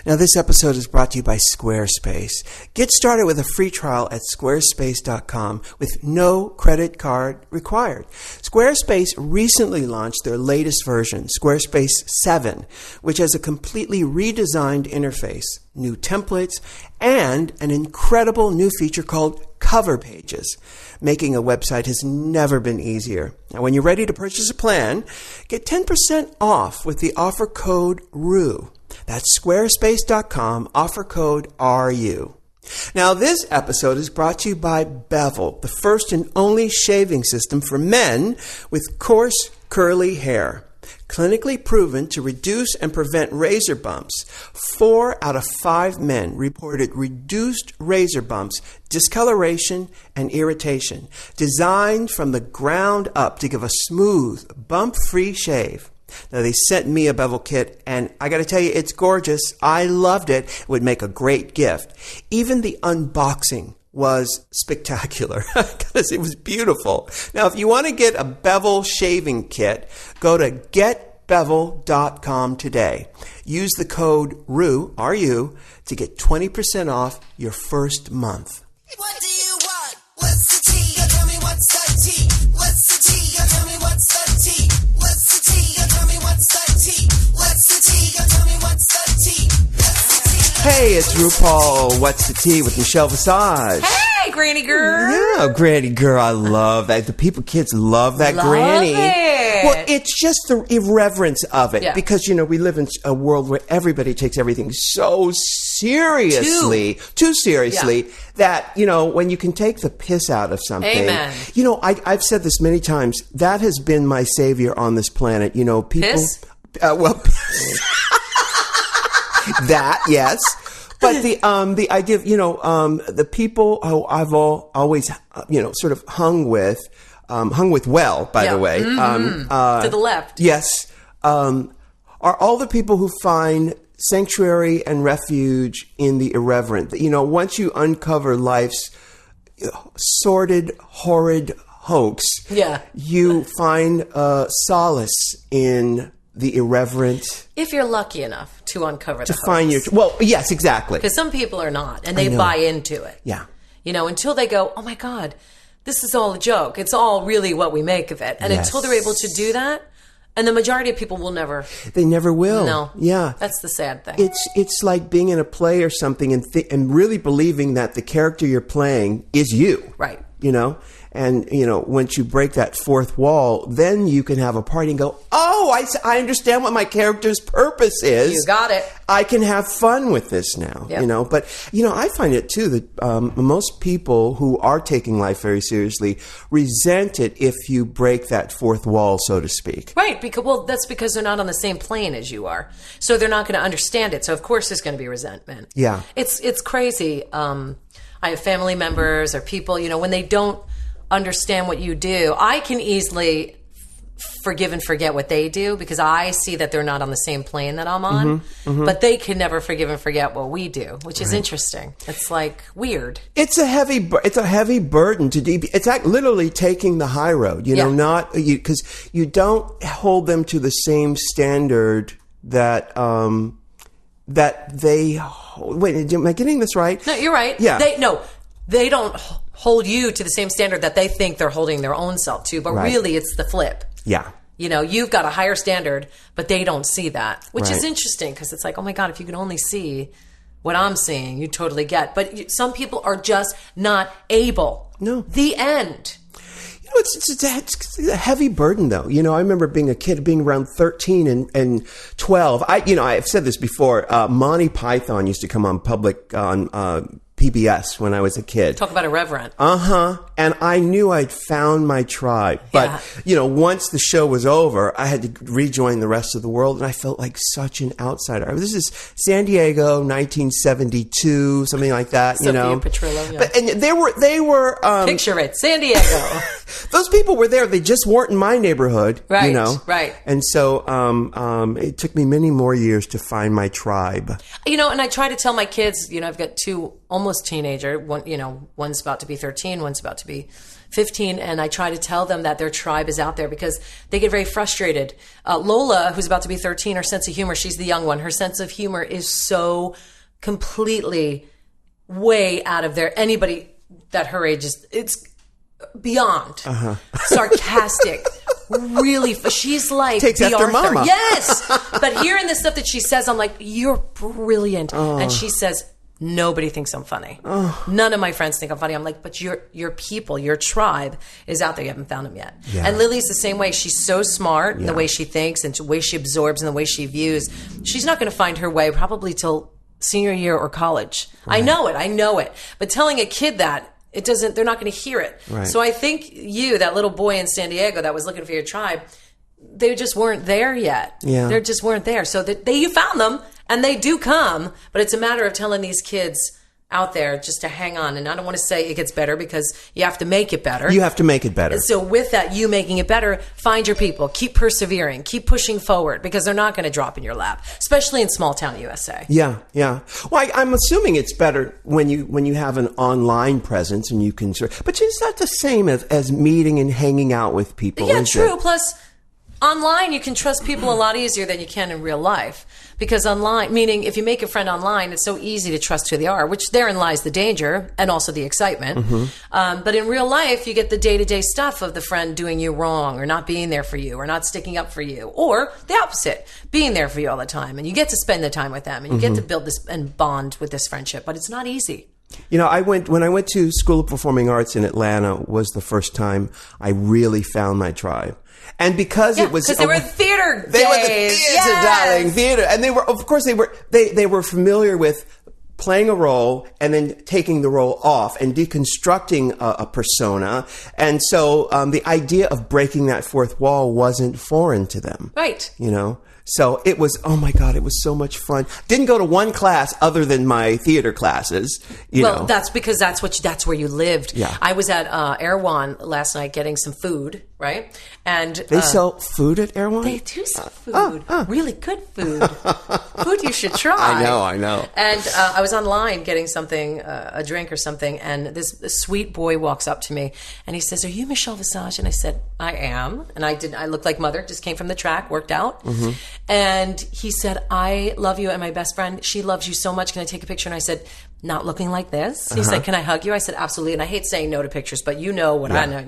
Now, this episode is brought to you by Squarespace. Get started with a free trial at squarespace.com with no credit card required. Squarespace recently launched their latest version, Squarespace 7, which has a completely redesigned interface, new templates, and an incredible new feature called cover pages. Making a website has never been easier. Now, when you're ready to purchase a plan, get 10% off with the offer code RU. That's squarespace.com, offer code RU. Now, this episode is brought to you by Bevel, the first and only shaving system for men with coarse, curly hair. Clinically proven to reduce and prevent razor bumps. 4 out of 5 men reported reduced razor bumps, discoloration, and irritation. Designed from the ground up to give a smooth, bump-free shave. Now, they sent me a Bevel kit, and I got to tell you, it's gorgeous. I loved it. It would make a great gift. Even the unboxing was spectacular because it was beautiful. Now, if you want to get a Bevel shaving kit, go to getbevel.com today. Use the code RU, R-U, to get 20% off your first month. What do you want? What's the tea? Tell me what's the tea? What's the tea? Tell me what's the tea? What's the tea? Tell me what's the tea? What's the tea? Tell me what's the tea? Hey, it's RuPaul, What's the Tea with Michelle Visage. Hey, Granny Girl. Yeah, Granny Girl, I love that. The kids love that Granny. It. Well, it's just the irreverence of it. Yeah. Because, we live in a world where everybody takes everything so seriously, too seriously, that, when you can take the piss out of something. Amen. I've said this many times. That has been my savior on this planet. People... Piss? That, yes. But the idea of, the people who I've always, sort of hung with well, by the way. To the left. Yes. Are all the people who find sanctuary and refuge in the irreverent. Once you uncover life's sordid, horrid hoax, you find solace in the irreverent. If you're lucky enough to uncover the hoax. Find your... Well, yes, exactly. Because some people are not, and they buy into it. Yeah. Until they go, oh my God, this is all a joke. It's all really what we make of it. And until they're able to do that, and the majority of people will never... They never will. No. Yeah. That's the sad thing. It's like being in a play or something and really believing that the character you're playing is you. Right. And, once you break that fourth wall, then you can have a party and go, oh, I understand what my character's purpose is. You got it. I can have fun with this now, Yep. But, I find it, too, that most people who are taking life very seriously resent it if you break that fourth wall, so to speak. Right. That's because they're not on the same plane as you are. So they're not going to understand it. So, of course, there's going to be resentment. Yeah. It's crazy. I have family members or people, when they don't understand what you do, I can easily forgive and forget what they do because I see that they're not on the same plane that I'm on. But they can never forgive and forget what we do, which is interesting. It's like weird. It's a heavy burden to it's like literally taking the high road, not because you don't hold them to the same standard that they. Wait, am I getting this right? No, you're right. Yeah. They don't hold you to the same standard that they think they're holding their own self to, but really it's the flip. Yeah. You've got a higher standard, but they don't see that, which is interesting because it's like, oh my God, if you could only see what I'm seeing, you totally get. But some people are just not able. No. The end. It's a heavy burden, though. I remember being a kid, being around 13 and 12. I've said this before. Monty Python used to come on PBS when I was a kid. Talk about irreverent. And I knew I'd found my tribe. But, once the show was over, I had to rejoin the rest of the world, and I felt like such an outsider. This is San Diego, 1972, something like that, Sophia Petrillo, yeah. But, and they were picture it, San Diego. Those people were there. They just weren't in my neighborhood, right, right. And so it took me many more years to find my tribe. And I try to tell my kids, I've got 2 almost almost teenager. One's about to be 13, one's about to be 15, and I try to tell them that their tribe is out there because they get very frustrated. Lola, who's about to be 13, her sense of humor, she's the young one. Her sense of humor is so completely way out of there. Anybody that her age is, it's beyond sarcastic. Really, she's like takes the after Arthur. mama. Yes, but hearing the stuff that she says, I'm like, you're brilliant. And she says, nobody thinks I'm funny. None of my friends think I'm funny. I'm like, but your people, your tribe is out there. You haven't found them yet. Yeah. And Lily's the same way. She's so smart in the way she thinks and the way she absorbs and the way she views. She's not going to find her way probably till senior year or college. Right. I know it. But telling a kid that, they're not going to hear it. Right. So I think that little boy in San Diego that was looking for your tribe, they just weren't there yet. Yeah. They just weren't there. So you found them, and they do come, but it's a matter of telling these kids out there just to hang on. And I don't want to say it gets better because you have to make it better. You have to make it better. And so with that, you making it better, find your people, keep persevering, keep pushing forward because they're not going to drop in your lap, especially in small town USA. Yeah. Well, I'm assuming it's better when you have an online presence and you can, but it's not the same as meeting and hanging out with people. Yeah, is true. it? Plus, online, you can trust people a lot easier than you can in real life. Because online, meaning if you make a friend online, it's so easy to trust who they are, which therein lies the danger and also the excitement. But in real life, you get the day-to-day stuff of the friend doing you wrong or not being there for you or not sticking up for you. Or the opposite, being there for you all the time. And you get to spend the time with them and you get to build this and bond with this friendship. But it's not easy. When I went to School of Performing Arts in Atlanta was the first time I really found my tribe. And because it was, because they were theater gays. They were the theater, darling, theater, and they were, of course, they were familiar with playing a role and then taking the role off and deconstructing a persona, and so the idea of breaking that fourth wall wasn't foreign to them, right? So it was, oh my God, it was so much fun. Didn't go to one class other than my theater classes. That's because that's where you lived. Yeah. I was at Erewhon last night getting some food, right? And they sell food at Erewhon? They do sell food. Really good food. Food you should try. I know. And I was online getting something, a drink or something, and this sweet boy walks up to me and he says, "Are you Michelle Visage?" And I said, "I am." And I looked like mother, just came from the track, worked out. And he said, "I love you, and my best friend, she loves you so much. Can I take a picture?" And I said, "Not looking like this." He said, "Can I hug you?" I said, "Absolutely." And I hate saying no to pictures, but you know what I know.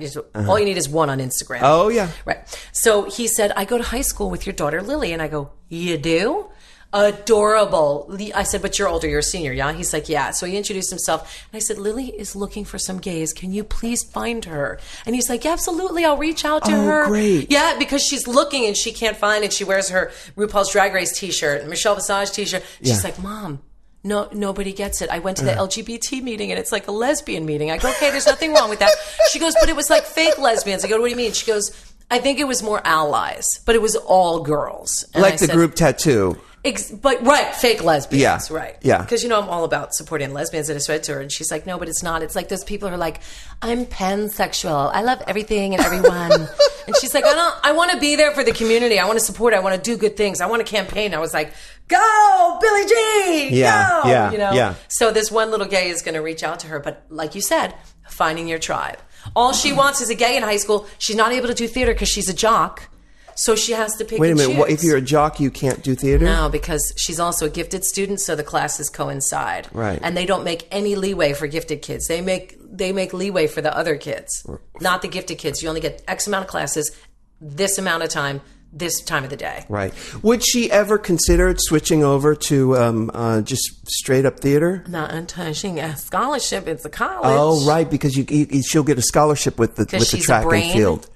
All you need is one on Instagram. Oh, yeah. Right. So he said, "I go to high school with your daughter, Lily." And I go, "You do?" Adorable. I said, "But you're older, you're a senior, yeah?" He's like, "Yeah." So he introduced himself. And I said, "Lily is looking for some gays. Can you please find her?" And he's like, "Absolutely, I'll reach out to her." Oh, great. Yeah, because she's looking and she can't find it. She wears her RuPaul's Drag Race t-shirt, Michelle Visage t-shirt. She's like, "Mom, no, nobody gets it. I went to the LGBT meeting and it's like a lesbian meeting." I go, "Okay, there's nothing wrong with that." She goes, "But it was like fake lesbians." I go, "What do you mean?" She goes, "I think it was more allies, but it was all girls." And like I the said, group tattoo. But right, fake lesbians, Yeah. right? Yeah. Because I'm all about supporting lesbians. And I said to her, and she's like, "No, but it's not. It's like those people who are like, I'm pansexual. I love everything and everyone." And she's like, I want to be there for the community. I want to support. I want to do good things. I want to campaign." I was like, "Go, Billie Jean! Yeah, go!" yeah, yeah. So this one little gay is going to reach out to her, but like you said, finding your tribe. All she wants is a gay in high school. She's not able to do theater because she's a jock. So she has to pick Wait a and minute. choose. If you're a jock, you can't do theater? No, because she's also a gifted student, so the classes coincide. Right. And they don't make any leeway for gifted kids. They make leeway for the other kids, not the gifted kids. You only get X amount of classes, this amount of time, this time of the day. Right. Would she ever consider switching over to just straight up theater? Not until she gets a scholarship into college. Oh, right, because she'll get a scholarship with the track and field.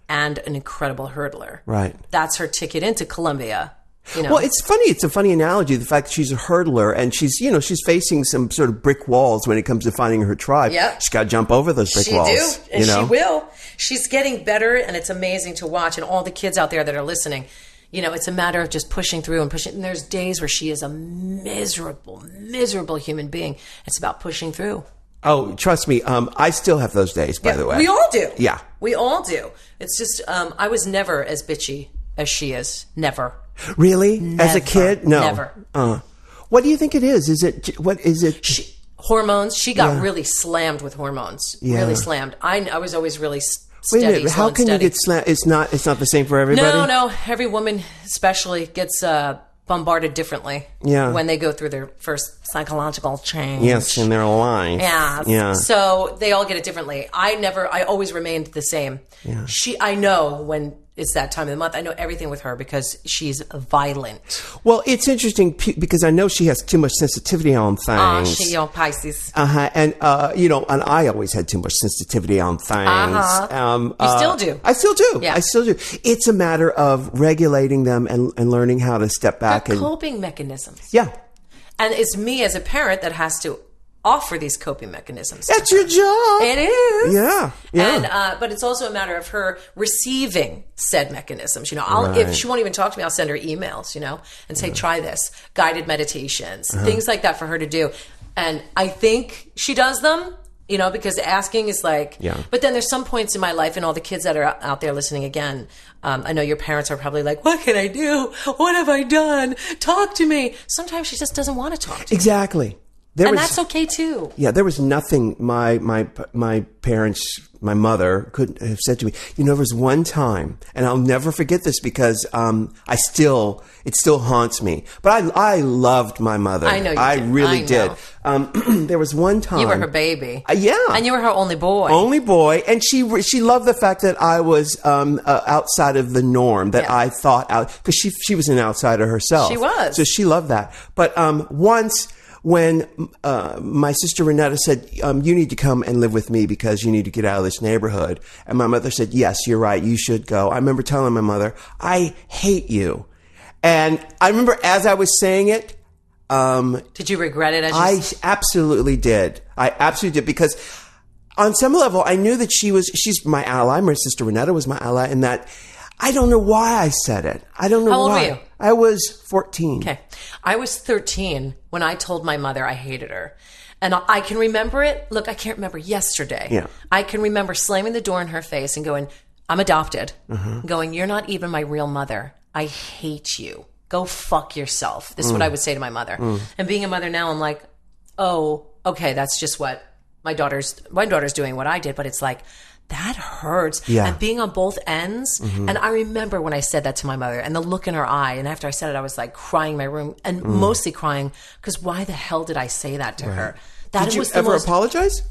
And an incredible hurdler. Right. That's her ticket into Columbia. Well, it's funny. It's a funny analogy. The fact that she's a hurdler and she's facing some sort of brick walls when it comes to finding her tribe. Yep. She's got to jump over those brick walls. She do, and she will. She's getting better, and it's amazing to watch. And all the kids out there that are listening, it's a matter of just pushing through and pushing. And there's days where she is a miserable, miserable human being. It's about pushing through. Oh, trust me. I still have those days, by the way. We all do. Yeah. We all do. It's just, I was never as bitchy as she is. Never. Really? Never. As a kid? No. Never. What do you think it is? What is it? hormones. She got really slammed with hormones. Yeah. Really slammed. I was always really Wait steady. a minute, how can you get slammed? It's not the same for everybody? No. Every woman especially gets bombarded differently when they go through their first psychological change. Yes, in their life. Yeah. So they all get it differently. I always remained the same. Yeah. I know when it's that time of the month. I know everything with her because she's violent. Well, it's interesting because I know she has too much sensitivity on things. She on Pisces. And and I always had too much sensitivity on things. You still do. I still do. Yeah. I still do. It's a matter of regulating them and learning how to step back. They're coping mechanisms. Yeah. And it's me as a parent that has to offer these coping mechanisms. That's your job. It is. Yeah. And but it's also a matter of her receiving said mechanisms. If she won't even talk to me, I'll send her emails, and say, try this, guided meditations, things like that for her to do. And I think she does them, because asking is like, but then there's some points in my life, and all the kids that are out there listening again, I know your parents are probably like, what can I do? What have I done? Talk to me. Sometimes she just doesn't want to talk to you. Exactly. That's okay too. Yeah, there was nothing my parents, my mother could have said to me. There was one time, and I'll never forget this because it still haunts me. But I loved my mother. I know you did. I really did. There was one time you were her baby. Yeah, and you were her only boy. Only boy, and she loved the fact that I was outside of the norm. That I thought out because she was an outsider herself. She was, so she loved that. But once, when my sister Renetta said, you need to come and live with me because you need to get out of this neighborhood. And my mother said, yes, you're right. You should go. I remember telling my mother, I hate you. And I remember as I was saying it. Did you regret it? I absolutely did. Because on some level, I knew that she's my ally. My sister Renetta was my ally, and that I don't know why I said it. I don't know why. How old were you? I was 14. Okay. I was 13 when I told my mother I hated her. And I can remember it. Look, I can't remember yesterday. Yeah. I can remember slamming the door in her face and going, I'm adopted. Going, you're not even my real mother. I hate you. Go fuck yourself. This is what I would say to my mother. And being a mother now, I'm like, oh, okay, that's just what my daughter's doing what I did. But it's like, that hurts. Yeah. And being on both ends. And I remember when I said that to my mother and the look in her eye. And after I said it, I was like crying in my room and mostly crying because why the hell did I say that to her? Did you ever apologize?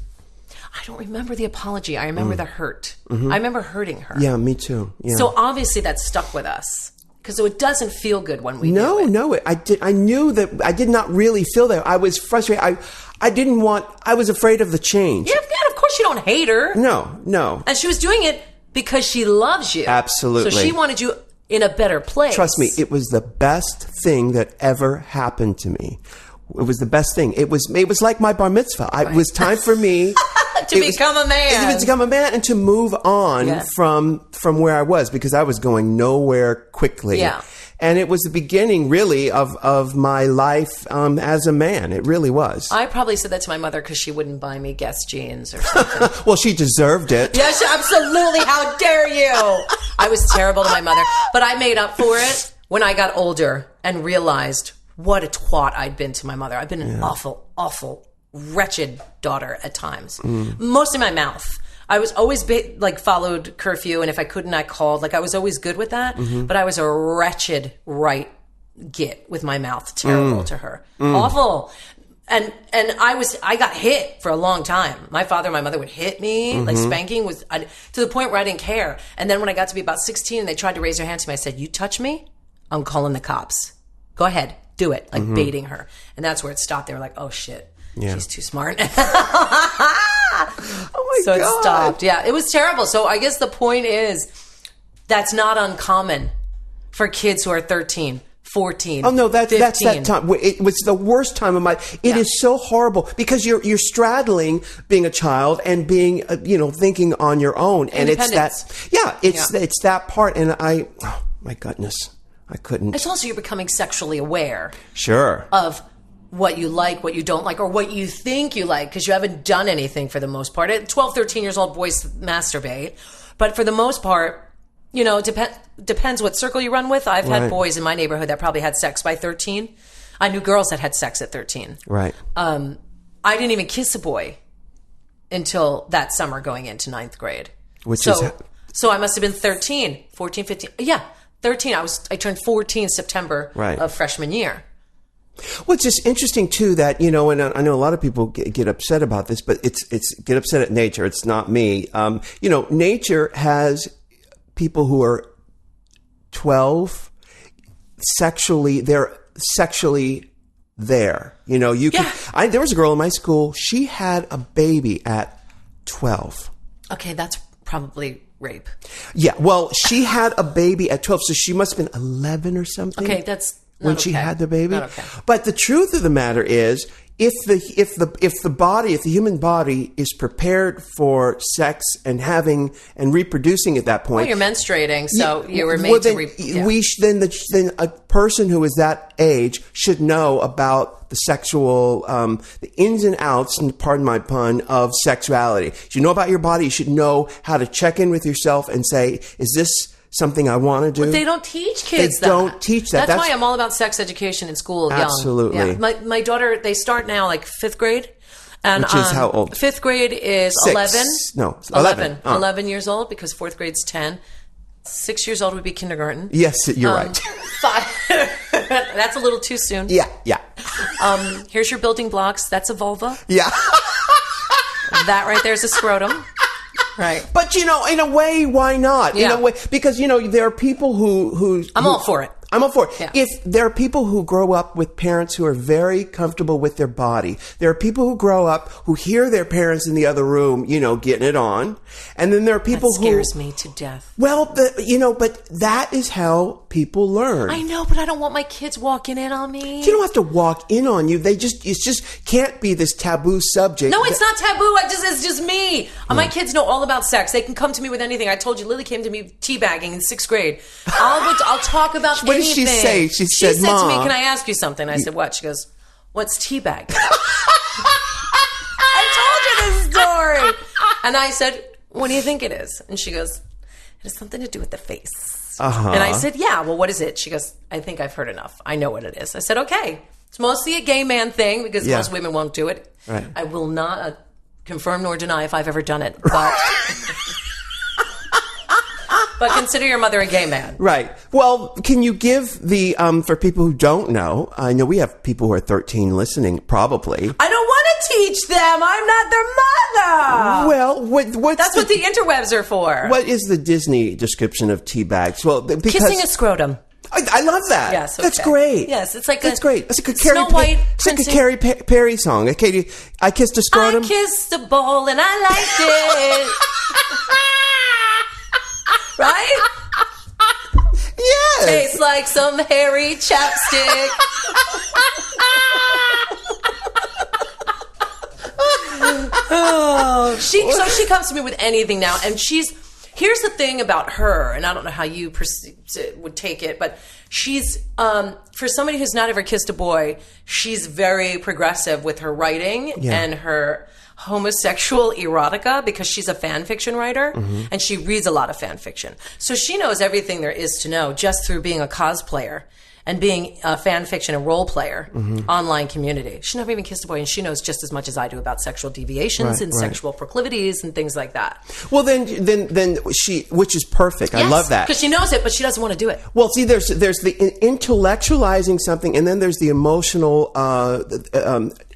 I don't remember the apology. I remember the hurt. I remember hurting her. Yeah, me too. Yeah. So obviously that stuck with us. Because it doesn't feel good when we do it. No, I knew that I did not really feel that. I was frustrated. I was afraid of the change. Yeah, of course you don't hate her. No. And she was doing it because she loves you. Absolutely. So she wanted you in a better place. Trust me, it was the best thing that ever happened to me. It was the best thing. It was like my bar mitzvah. It was time for me to become a man. To become a man and to move on from where I was because I was going nowhere quickly. Yeah. And it was the beginning, really, of my life as a man. It really was. I probably said that to my mother because she wouldn't buy me Guess jeans or something. Well, she deserved it. Yes, absolutely. How dare you? I was terrible to my mother. But I made up for it when I got older and realized what a twat I'd been to my mother. I've been an awful, awful, wretched daughter at times. Mostly my mouth. I was always followed curfew, and if I couldn't, I called. I was always good with that, but I was a wretched git with my mouth. Terrible to her. Awful. And I got hit for a long time. My father and my mother would hit me. Spanking was to the point where I didn't care. And then when I got to be about 16 and they tried to raise their hand to me, I said, you touch me, I'm calling the cops. Go ahead. Do it. Baiting her. And that's where it stopped. They were like, oh shit. Yeah. She's too smart. Oh my God. So it stopped. Yeah, it was terrible. So I guess the point is that's not uncommon for kids who are 13, 14. Oh no, that's 15. that time. It was the worst time of my. It is so horrible because you're straddling being a child and being thinking on your own, and it's that. Yeah, it's that part, and oh my goodness, I couldn't. It's also you're becoming sexually aware. Sure. Of what you like, what you don't like, or what you think you like, because you haven't done anything for the most part. At 12, 13 years old, boys masturbate. But for the most part, depends what circle you run with. I've had boys in my neighborhood that probably had sex by 13. I knew girls that had sex at 13. Right. I I didn't even kiss a boy until that summer going into 9th grade. So I must have been 13, 14, 15. Yeah, 13. I turned 14 September of freshman year. Well, it's just interesting too that, you know, and I know a lot of people get upset about this, but it's get upset at nature. It's not me. You know, nature has people who are 12 they're sexually there. You know, there was a girl in my school. She had a baby at 12. Okay. That's probably rape. Yeah. Well, she had a baby at 12. So she must have been 11 or something. Okay. That's when she had the baby. Not okay. But the truth of the matter is, if the human body is prepared for sex and reproducing at that point, well, you're menstruating, so you were made well, then, then a person who is that age should know about the sexual, the ins and outs, and pardon my pun, of sexuality. You should know about your body. You should know how to check in with yourself and say, is this something I want to do? But they don't teach kids that. They don't teach that. That's why I'm all about sex education in school. Absolutely. Young. Yeah. My daughter, they start now like 5th grade. And, which is how old? 5th grade is 6. 11. No, 11. 11 years old, because 4th grade's 10. 6 years old would be kindergarten. Yes, you're right. 5. That's a little too soon. Yeah. Here's your building blocks. That's a vulva. Yeah. That right there is a scrotum. Right. But, you know, in a way, why not? Yeah. In a way, because, you know, there are people who I'm all for it. I'm all for it. Yeah. If there are people who grow up with parents who are very comfortable with their body, there are people who grow up who hear their parents in the other room, you know, getting it on. And then there are people that scares me to death. Well, but that is how people learn. I know, but I don't want my kids walking in on me. You don't have to walk in on you. It just can't be this taboo subject. No, it's not taboo. It's just me. My kids know all about sex. They can come to me with anything. I told you, Lily came to me teabagging in 6th grade. I'll talk about What did she say? She said, Mom, to me, can I ask you something? I said, what? She goes, what's teabag? I told you this story. And I said, what do you think it is? And she goes, it has something to do with the face. Uh-huh. And I said, yeah, well, what is it? She goes, I think I've heard enough. I know what it is. I said, okay. It's mostly a gay man thing because most women won't do it. Right. I will not confirm nor deny if I've ever done it. But... But consider your mother a gay man. Right. Well, can you give the, for people who don't know, I know we have people who are 13 listening, probably. I don't want to teach them. I'm not their mother. Well, that's what the interwebs are for. What is the Disney description of teabags? Well, because kissing a scrotum. I love that. Yes, okay. That's great. Yes, it's like that's great. It's like a Snow White. It's like a Carrie Perry song. Okay, I kissed a scrotum. I kissed a ball and I liked it. Right? Yes. Tastes like some hairy chapstick. So she comes to me with anything now, and here's the thing about her, and I don't know how you would take it, but she's, for somebody who's not ever kissed a boy, she's very progressive with her writing and her homosexual erotica, because she's a fan fiction writer and she reads a lot of fan fiction. So she knows everything there is to know just through being a cosplayer and being a fan fiction and role player online community. She never even kissed a boy, and she knows just as much as I do about sexual deviations and sexual proclivities and things like that. Well, then she, which is perfect. Yes, I love that. Because she knows it, but she doesn't want to do it. Well, see, there's the intellectualizing something, and then there's the emotional,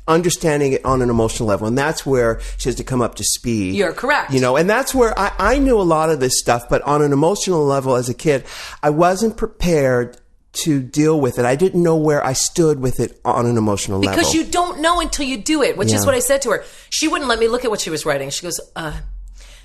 understanding it on an emotional level, and that's where she has to come up to speed. You're correct. You know, and that's where I knew a lot of this stuff, but on an emotional level as a kid, I wasn't prepared to deal with it. I didn't know where I stood with it on an emotional level. Because you don't know until you do it, which is what I said to her. She wouldn't let me look at what she was writing. She goes,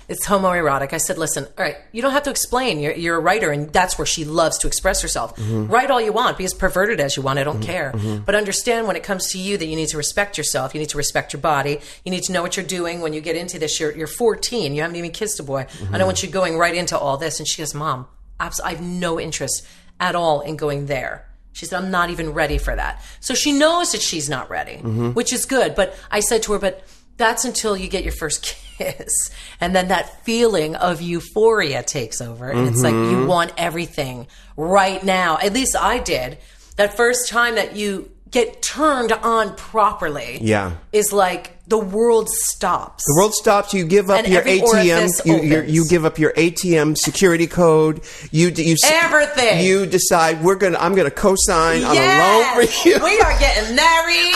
it's homoerotic. I said, listen, all right, you don't have to explain. You're a writer, and that's where she loves to express herself. Write all you want. Be as perverted as you want. I don't care. But understand when it comes to you that you need to respect yourself. You need to respect your body. You need to know what you're doing when you get into this. You're 14. You haven't even kissed a boy. I don't want you going right into all this. And she goes, Mom, I have no interest at all in going there. She said, I'm not even ready for that. So she knows that she's not ready, which is good. But I said to her, but that's until you get your first kiss. And then that feeling of euphoria takes over. And it's like you want everything right now. At least I did. That first time that you get turned on properly, Yeah. is like the world stops. The world stops. You give up And your every ATM. orifice opens. You give up your ATM security code. You Everything. You decide I'm gonna co-sign on a loan for you. We are getting married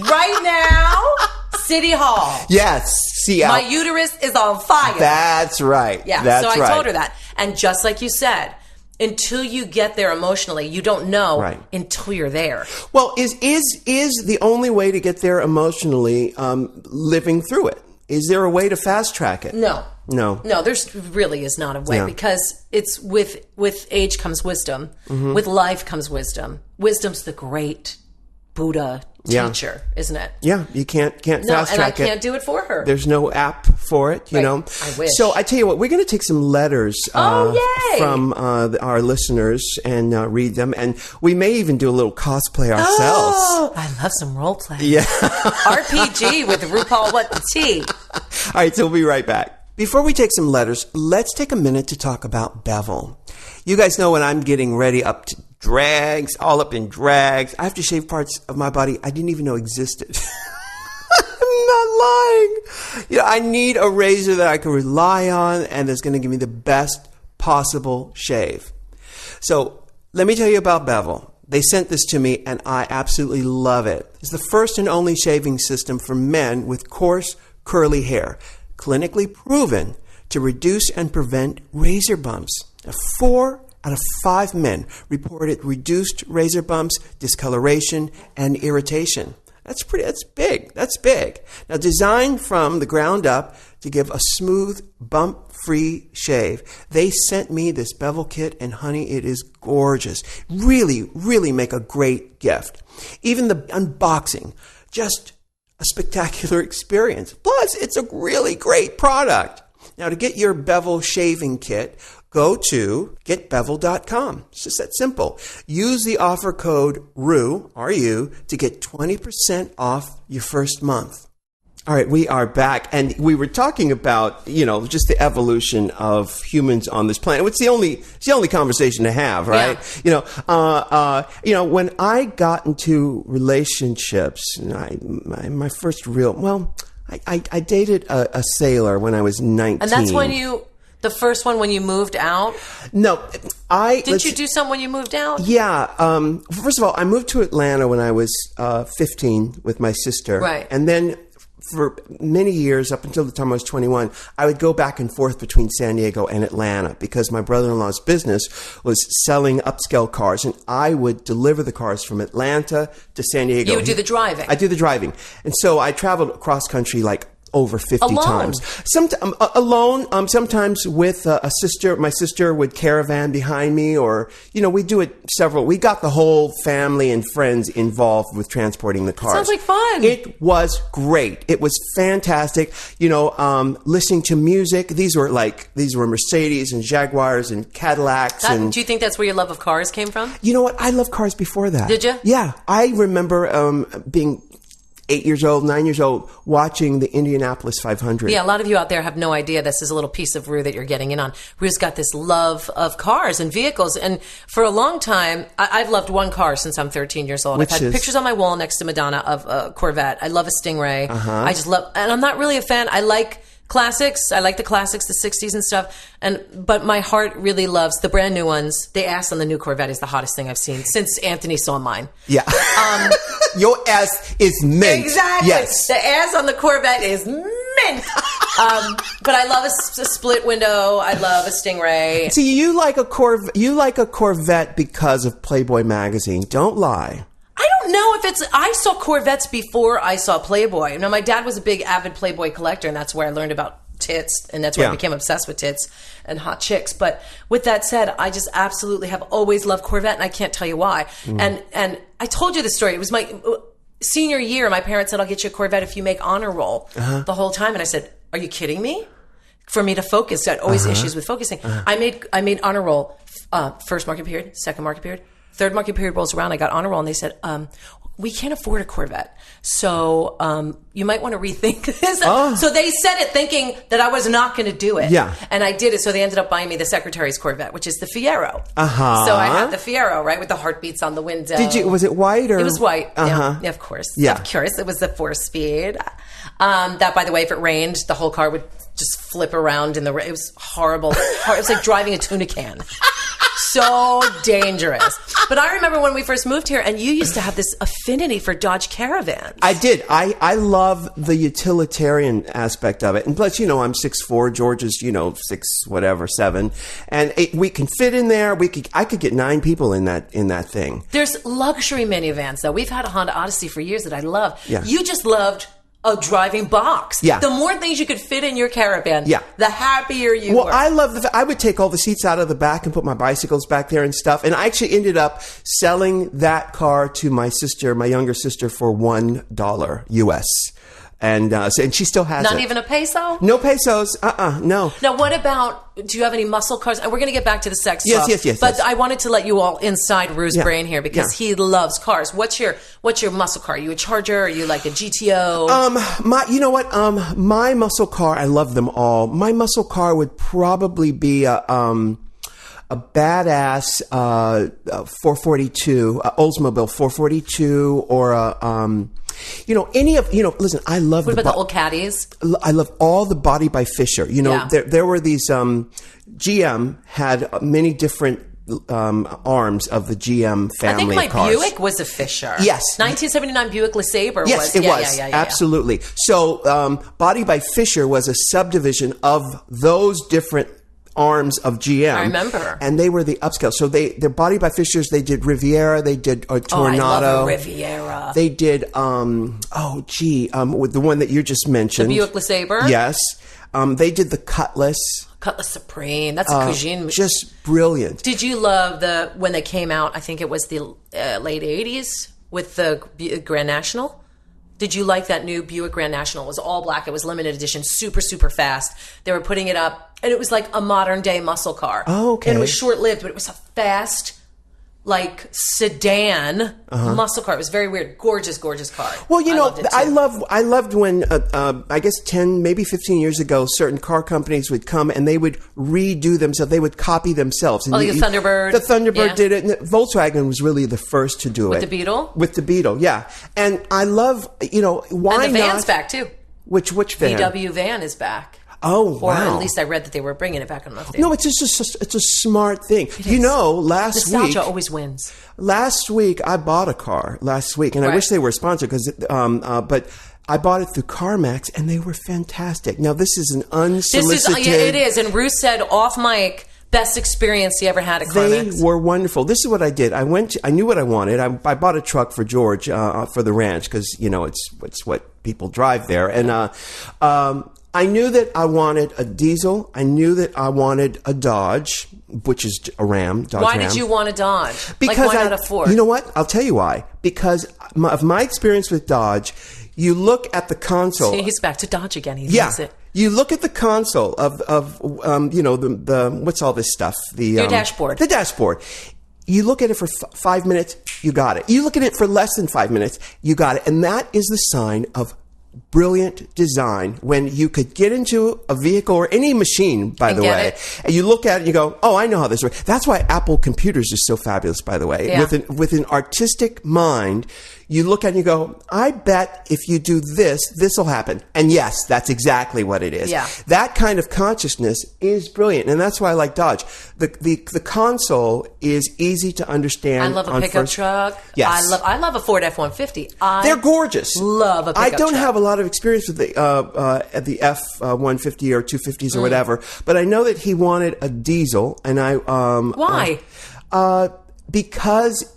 right now. City Hall. Yes. See, My uterus is on fire. That's right. Yeah. That's so I right. told her that. And just like you said, until you get there emotionally, you don't know until you're there. Well, is the only way to get there emotionally living through it? Is there a way to fast track it? No. No. There's really is not a way because it's with age comes wisdom. Mm-hmm. With life comes wisdom. Wisdom's the great Buddha teacher, isn't it? Yeah, you can't fast track it. And I can't do it for her. There's no app for it, you know. I wish. So I tell you what, we're going to take some letters yay! from our listeners and read them, and we may even do a little cosplay ourselves. Oh, I love some role play. Yeah. RPG with RuPaul What the Tea. All right, so we'll be right back. Before we take some letters, let's take a minute to talk about Bevel. You guys know when I'm getting ready up to drags, all up in drags, I have to shave parts of my body I didn't even know existed. I'm not lying. You know, I need a razor that I can rely on and that's going to give me the best possible shave. So let me tell you about Bevel. They sent this to me and I absolutely love it. It's the first and only shaving system for men with coarse, curly hair, clinically proven to reduce and prevent razor bumps. Now, 4 out of 5 men reported reduced razor bumps, discoloration, and irritation. That's big. That's big. Now, designed from the ground up to give a smooth, bump-free shave, they sent me this Bevel kit, and honey, it is gorgeous. Really, really make a great gift. Even the unboxing, just a spectacular experience. Plus, it's a really great product. Now, to get your Bevel shaving kit, go to getbevel.com. It's just that simple. Use the offer code RU, R-U, to get 20% off your first month. All right, we are back, and we were talking about, just the evolution of humans on this planet. It's the only conversation to have, right? Yeah. When I got into relationships, my first real, I dated a sailor when I was 19. And that's when the first one when you moved out? No, Didn't you do something when you moved out? Yeah. First of all, I moved to Atlanta when I was 15 with my sister. Right. And then for many years, up until the time I was 21, I would go back and forth between San Diego and Atlanta because my brother-in-law's business was selling upscale cars, and I would deliver the cars from Atlanta to San Diego. You would do the driving. I do the driving. And so I traveled across country like over 50 Alone? times. Alone, sometimes with a sister. My sister would caravan behind me, or, we do it several. We got the whole family and friends involved with transporting the cars. Sounds like fun. It was great. It was fantastic. Listening to music. These were Mercedes and Jaguars and Cadillacs. Do you think that's where your love of cars came from? You know what? I love cars before that. Did you? Yeah. I remember being 8 years old, 9 years old, watching the Indianapolis 500. Yeah, a lot of you out there have no idea this is a little piece of Rue that you're getting in on. Rue's got this love of cars and vehicles. And for a long time, I've loved one car since I'm 13 years old. I've had pictures on my wall next to Madonna of a Corvette. I love a Stingray. I just love, and I'm not really a fan. I like classics. I like the classics, the 60s and stuff. But my heart really loves the brand new ones. The ass on the new Corvette is the hottest thing I've seen since Anthony saw mine. Yeah. Your ass is mint. Exactly. Yes. The ass on the Corvette is mint. But I love a split window. I love a Stingray. See, you like a Corvette because of Playboy magazine. Don't lie. I don't know if I saw Corvettes before I saw Playboy. Now, my dad was a big avid Playboy collector, and that's where I learned about tits, and that's where I became obsessed with tits and hot chicks. But with that said, I just absolutely have always loved Corvette, and I can't tell you why. And I told you the story. It was my senior year. My parents said, I'll get you a Corvette if you make honor roll the whole time. And I said, are you kidding me? For me to focus. I had always issues with focusing. I made honor roll first market period, second market period. Third market period rolls around, I got honor roll, and they said, we can't afford a Corvette. So you might want to rethink this. So they said it thinking that I was not going to do it. Yeah. And I did it. So they ended up buying me the Secretary's Corvette, which is the Fiero. Uh-huh. So I had the Fiero, right, with the heartbeats on the window. Was it white or? It was white. Uh-huh. Yeah, of course. Yeah. Of course. It was the 4-speed. That, by the way, if it rained, the whole car would just flip around in the rain. It was horrible. It was like driving a tuna can. So dangerous. But I remember when we first moved here, and you used to have this affinity for Dodge Caravans. I did. I love the utilitarian aspect of it. And plus, I'm 6'4", George is, 7. And we can fit in there. I could get 9 people in that thing. There's luxury minivans, though. We've had a Honda Odyssey for years that I love. Yeah. You just loved a driving box. Yeah. The more things you could fit in your Caravan, yeah, the happier you were. Well, I would take all the seats out of the back and put my bicycles back there and stuff. And I actually ended up selling that car to my younger sister, for $1 US. And she still has it. Not even a peso? No pesos. No. Now, what about, do you have any muscle cars? And we're going to get back to the sex stuff. Yes. But I wanted to let you all inside Rue's brain here because he loves cars. What's your muscle car? Are you a Charger? Are you like a GTO? You know what? My muscle car, I love them all. My muscle car would probably be a badass 442, Oldsmobile 442, or listen, I love what about the old caddies? I love all the body by Fisher. There were these, GM had many different arms of the GM family I think my of cars. Buick was a Fisher. Yes. 1979 Buick LeSabre was. Yes, it was. Yeah, absolutely. So, Body by Fisher was a subdivision of those different arms of GM. I remember. And they were the upscale. So their Body by Fishers, they did Riviera, they did Tornado. Oh, I love a Riviera. They did, with the one that you just mentioned. The Buick LeSabre? Yes. They did the Cutlass. Cutlass Supreme. That's a cuisine. Just brilliant. Did you love when they came out, I think it was the late 80s, with the Grand National? Did you like that new Buick Grand National? It was all black. It was limited edition, super, super fast. They were putting it up, and it was like a modern day muscle car. Oh, okay. And it was short lived, but it was a fast, like sedan muscle car. It was very weird. Gorgeous, gorgeous car. Well, I loved when I guess 10, maybe 15 years ago, certain car companies would come and they would redo themselves. They would copy themselves. And the Thunderbird. The Thunderbird did it. And Volkswagen was really the first to do it. With the Beetle? With the Beetle, yeah. And I love, why and the van's not? back too. Which van? VW van is back. Oh, or wow. at least I read that they were bringing it back. I don't know if they No, it's a smart thing. Last week... Nostalgia always wins. Last week, I bought a car. And I wish they were sponsored, but I bought it through CarMax, and they were fantastic. Now, this is an unsolicited... It is, and Ruth said off mic, best experience he ever had at CarMax. They were wonderful. This is what I did. I knew what I wanted. I bought a truck for George for the ranch, because, it's what people drive there. And I knew that I wanted a diesel. I knew that I wanted a Dodge, which is a Ram. Why did you want a Dodge? Because why not a Ford? You know what? I'll tell you why. Because of my experience with Dodge, you look at the console. See, he's back to Dodge again. He loves it. You look at the console of the what's all this stuff? Your dashboard. The dashboard. You look at it for 5 minutes, you got it. You look at it for less than 5 minutes, you got it. And that is the sign of brilliant design, when you could get into a vehicle or any machine, by the way, and you look at it and you go, oh, I know how this works. That's why Apple computers are so fabulous, by the way. Yeah. With an artistic mind, you look at it and you go, I bet if you do this, this will happen. And yes, that's exactly what it is. Yeah. That kind of consciousness is brilliant. And that's why I like Dodge. The console is easy to understand. I love a pickup truck. Yes. I love a Ford F-150. They're gorgeous. Love a pickup I don't truck. have a lot of experience with the F-150 or 250s or whatever, but I know that he wanted a diesel, and I... Why? Because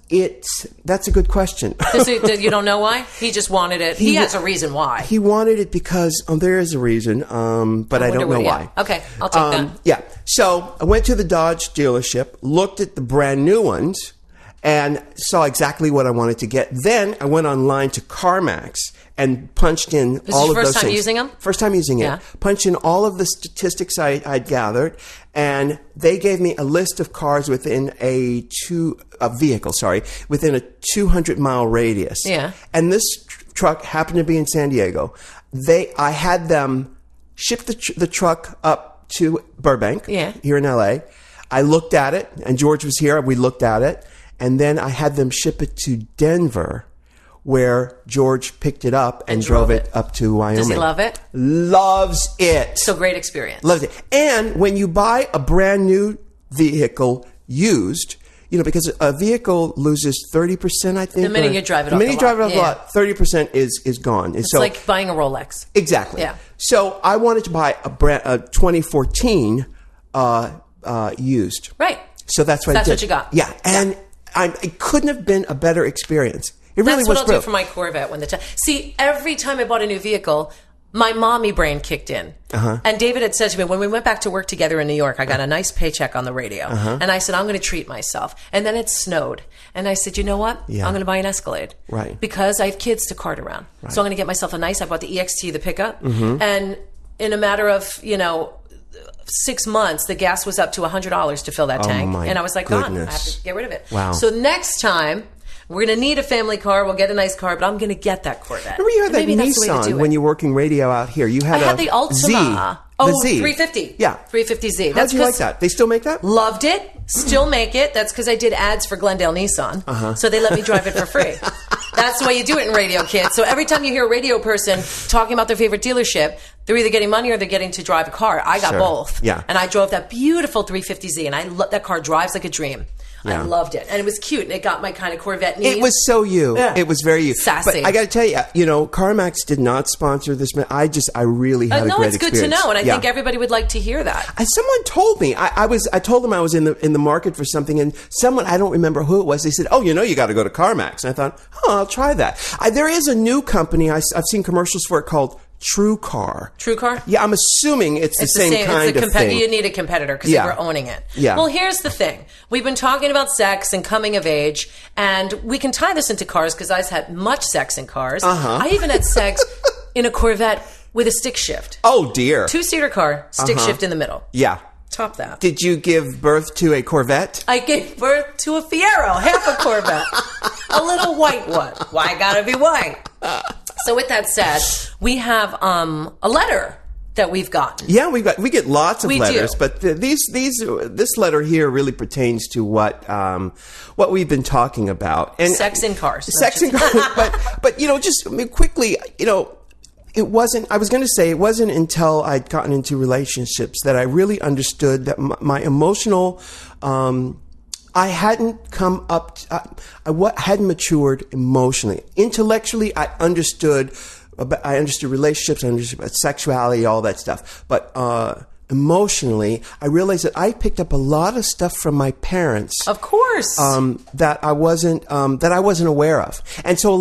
that's a good question. You don't know why? He just wanted it. He has a reason why. He wanted it because there is a reason, but I don't know why. Okay, I'll take that. Yeah. So I went to the Dodge dealership, looked at the brand new ones, and saw exactly what I wanted to get. Then I went online to CarMax and punched in all of those things. First time using them? First time using it. Yeah. Punched in all of the statistics I'd gathered, and they gave me a list of cars within a 200-mile radius. Yeah. And this truck happened to be in San Diego. I had them ship the truck up to Burbank, here in LA. I looked at it, and George was here. We looked at it, and then I had them ship it to Denver, where George picked it up and drove it up to Wyoming. Does he love it? Loves it. So great experience. Loves it. And when you buy a brand new vehicle used, because a vehicle loses 30%, I think. The minute you drive it off the lot. The minute you drive it off the lot, 30% is gone. It's like buying a Rolex. Exactly. Yeah. So I wanted to buy a 2014 used. Right. So that's what I did. That's what you got. Yeah. And it couldn't have been a better experience. It really That's was. what I'll do for my Corvette see, every time I bought a new vehicle, my mommy brain kicked in. And David had said to me, when we went back to work together in New York, I got a nice paycheck on the radio. And I said, I'm going to treat myself. And then it snowed. And I said, you know what? Yeah. I'm going to buy an Escalade. Right. Because I have kids to cart around. Right. So I'm going to get myself I bought the EXT, the pickup. And in a matter of, 6 months, the gas was up to $100 to fill that tank. And I was like, gone. I have to get rid of it. Wow. So next time, we're going to need a family car. We'll get a nice car, but I'm going to get that Corvette. Remember you had that Nissan when you were working radio out here. You had I had the Altima. The Z. 350. Yeah. 350Z. How'd you like that? They still make that? Loved it. Still make it. That's because I did ads for Glendale Nissan. So they let me drive it for free. That's the way you do it in radio, kids. So every time you hear a radio person talking about their favorite dealership, they're either getting money or they're getting to drive a car. I got both. Yeah. And I drove that beautiful 350Z, and that car drives like a dream. Yeah. I loved it. And it was cute. And it got my kind of Corvette needs. It was so you. Yeah. It was very you. Sassy. But I got to tell you, CarMax did not sponsor this. I really had a great experience. No, it's good to know. And I think everybody would like to hear that. Someone told me, I told them I was in the market for something, and someone, I don't remember who it was, they said, you got to go to CarMax. And I thought, I'll try that. There is a new company, I've seen commercials for it called True Car. True Car? Yeah, I'm assuming it's the same kind of thing. You need a competitor because they were owning it. Yeah. Well, here's the thing. We've been talking about sex and coming of age, and we can tie this into cars because I've had much sex in cars. I even had sex in a Corvette with a stick shift. Oh, dear. 2-seater car, stick shift in the middle. Yeah. Top that. Did you give birth to a Corvette? I gave birth to a Fiero, half a Corvette. A little white one. Why gotta be white? So with that said, we have a letter that we've gotten. Yeah, we get lots of letters, do. but this letter here really pertains to what we've been talking about. And sex in cars. Sex in cars, but just quickly, it wasn't. I was going to say it wasn't until I'd gotten into relationships that I really understood that my emotional. I hadn't come up. I hadn't matured emotionally. Intellectually, I understood relationships. I understood sexuality, all that stuff. But emotionally, I realized that I picked up a lot of stuff from my parents. Of course. That I wasn't aware of. And so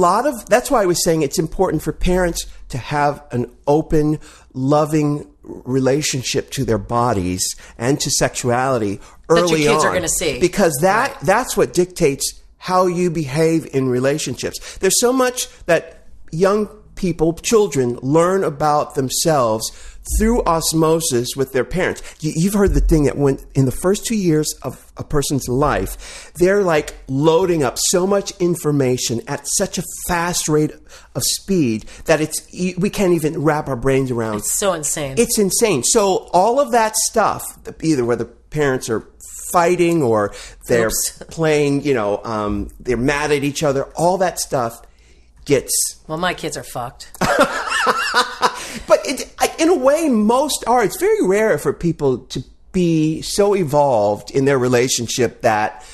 that's why I was saying it's important for parents to have an open, loving relationship to their bodies and to sexuality early on. That your kids are going to see. Because that's what dictates how you behave in relationships. There's so much that young people, children, learn about themselves through osmosis with their parents. You've heard the thing that when in the first 2 years of a person's life, they're like loading up so much information at such a fast rate of speed that we can't even wrap our brains around. It's so insane. It's insane. So all of that stuff, either whether parents are fighting or they're playing, they're mad at each other, all that stuff gets... Well, my kids are fucked. But in a way, most are. It's very rare for people to be so evolved in their relationship that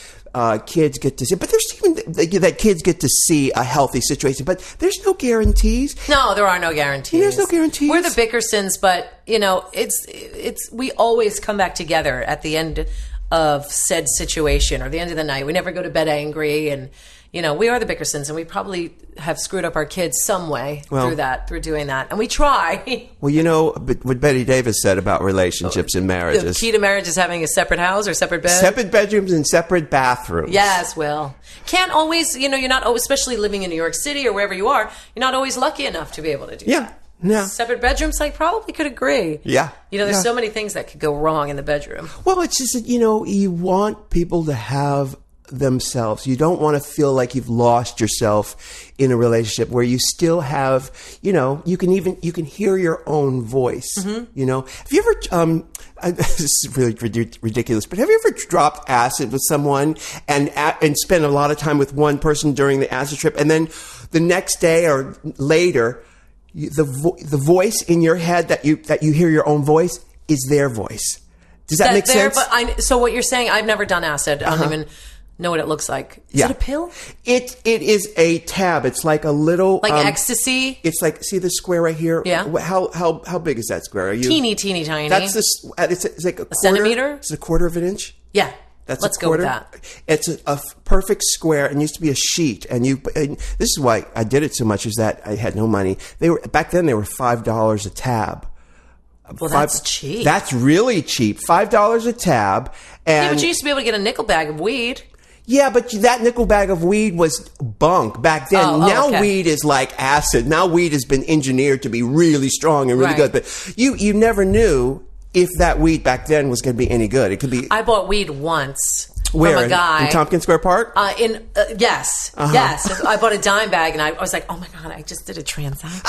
kids get to see. But there's even that kids get to see a healthy situation. But there's no guarantees. No, there are no guarantees. There's no guarantees. We're the Bickersons, but it's we always come back together at the end of said situation or the end of the night. We never go to bed angry, and we are the Bickersons, and we probably have screwed up our kids some way through doing that. And we try. Well, what Betty Davis said about relationships and marriages. The key to marriage is having a separate house or separate bed. Separate bedrooms and separate bathrooms. Yes, Will. Can't always, you're not, especially living in New York City or wherever you are, you're not always lucky enough to be able to do that. Yeah. Separate bedrooms, I probably could agree. Yeah. There's so many things that could go wrong in the bedroom. Well, it's just that, you want people to have themselves. You don't want to feel like you've lost yourself in a relationship where you still have, you can hear your own voice. Mm-hmm. Have you ever, this is really ridiculous, but have you ever dropped acid with someone and spent a lot of time with one person during the acid trip, and then the next day or later, the voice in your head that you hear your own voice is their voice? Does that make sense? But so what you're saying, I've never done acid. I don't even know what it looks like. Is it a pill? It is a tab. It's like a little ecstasy. It's like, see the square right here? Yeah. How big is that square? Are you teeny tiny? That's it's like a centimeter. It's a quarter of an inch. Yeah. Let's go with that. It's a perfect square, and used to be a sheet. And this is why I did it so much, is that I had no money. Back then they were $5 a tab. Well, that's cheap. That's really cheap. $5 a tab. And but you used to be able to get a nickel bag of weed. Yeah, but that nickel bag of weed was bunk back then. Now weed is like acid. Now weed has been engineered to be really strong and really good. But you never knew if that weed back then was going to be any good. It could be. I bought weed once. Where? From a guy. In Tompkins Square Park? Yes. Yes. I bought a dime bag, and I was like, oh my God, I just did a transaction.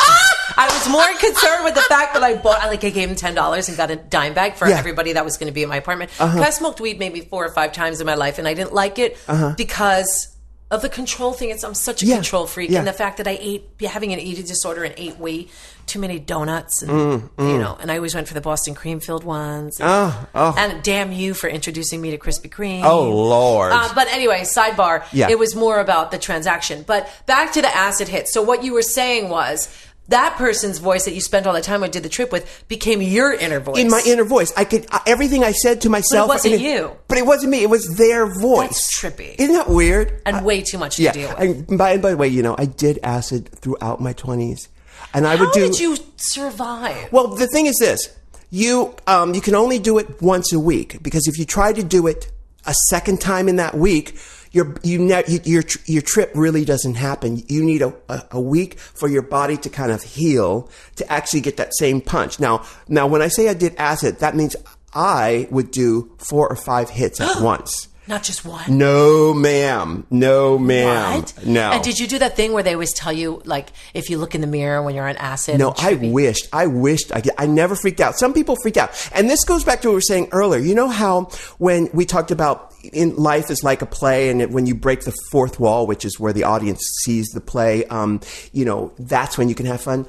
I was more concerned with the fact that I gave him $10 and got a dime bag for everybody that was going to be in my apartment. I smoked weed maybe 4 or 5 times in my life, and I didn't like it because of the control thing. I'm such a control freak, and the fact that I having an eating disorder and ate way too many donuts, and and I always went for the Boston cream filled ones. And damn you for introducing me to Krispy Kreme. Oh Lord! But anyway, sidebar. It was more about the transaction. But back to the acid hit. So what you were saying was, that person's voice that you spent all the time I did the trip with became your inner voice. In my inner voice. I could, everything I said to myself. But it wasn't you. But it wasn't me. It was their voice. That's trippy. Isn't that weird? And way too much to deal with. And by the way, I did acid throughout my 20s. And I would do. How did you survive? Well, the thing is this. You can only do it once a week, because if you try to do it a second time in that week, your trip really doesn't happen. You need a week for your body to kind of heal to actually get that same punch. Now when I say I did acid, that means I would do 4 or 5 hits at once. Not just one? No, ma'am. No, ma'am. What? No. And did you do that thing where they always tell you, like, if you look in the mirror when you're on acid? No, I wished. I never freaked out. Some people freak out. And this goes back to what we were saying earlier. You know how when we talked about in life is like a play, and when you break the fourth wall, which is where the audience sees the play, that's when you can have fun.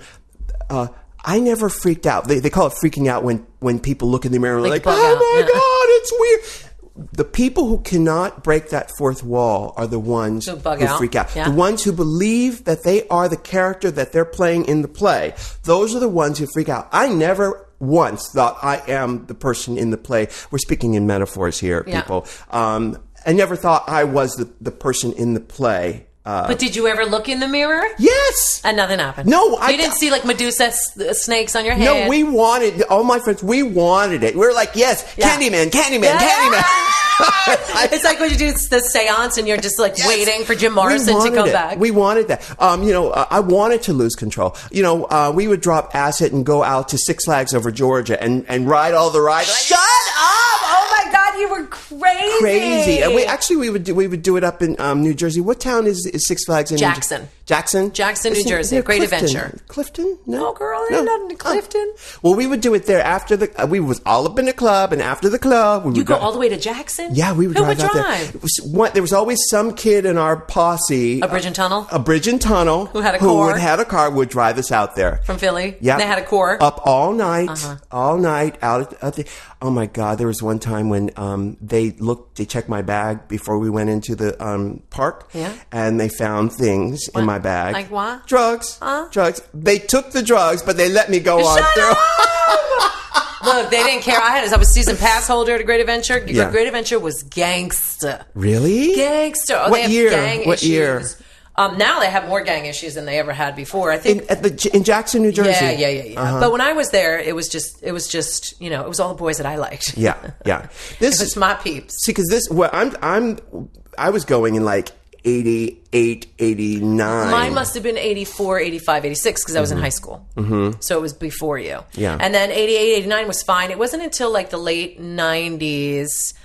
I never freaked out. They call it freaking out when people look in the mirror and like oh my God, it's weird. The people who cannot break that fourth wall are the ones who freak out. Yeah. The ones who believe that they are the character that they're playing in the play. Those are the ones who freak out. I never once thought I am the person in the play. We're speaking in metaphors here, people. I never thought I was the person in the play. But did you ever look in the mirror? Yes. And nothing happened? No. You didn't see like Medusa snakes on your head? No, we wanted, all my friends, we wanted it. We were like, yes, Candyman. It's like when you do the seance and you're just like waiting for Jim Morrison to come back. We wanted that. I wanted to lose control. We would drop acid and go out to Six Flags over Georgia and ride all the rides. Shut up! Oh my God, you were crazy. And we would do it up in New Jersey. What town is Six Flags in? Jackson, New Jersey. Great Adventure. Clifton? No, girl, ain't nothing to Clifton. Well, we would do it there after we was all up in the club, and after the club, we would go all the way to Jackson. Yeah, we would drive out there. There was always some kid in our posse. A bridge and tunnel. Who had a car would drive us out there from Philly. Yeah, they had a core up all night, out at the. Oh my God! There was one time when they checked my bag before we went into the park, and they found things in my bag. Like what? Drugs. Drugs. They took the drugs, but they let me go on through. Look, they didn't care. I was season pass holder at a Great Adventure. Yeah. Great Adventure was gangsta. Really? Gangster. Oh, What they have year? gang What issues. year? Now they have more gang issues than they ever had before. I think In Jackson, New Jersey. Yeah. But when I was there, it was just it was all the boys that I liked. Yeah. This is my peeps. See, because I was going in like 88, 89. Mine must have been 84, 85, 86 because I was in high school. Mm-hmm. So it was before you. Yeah. And then 88, 89 was fine. It wasn't until like the late 90s,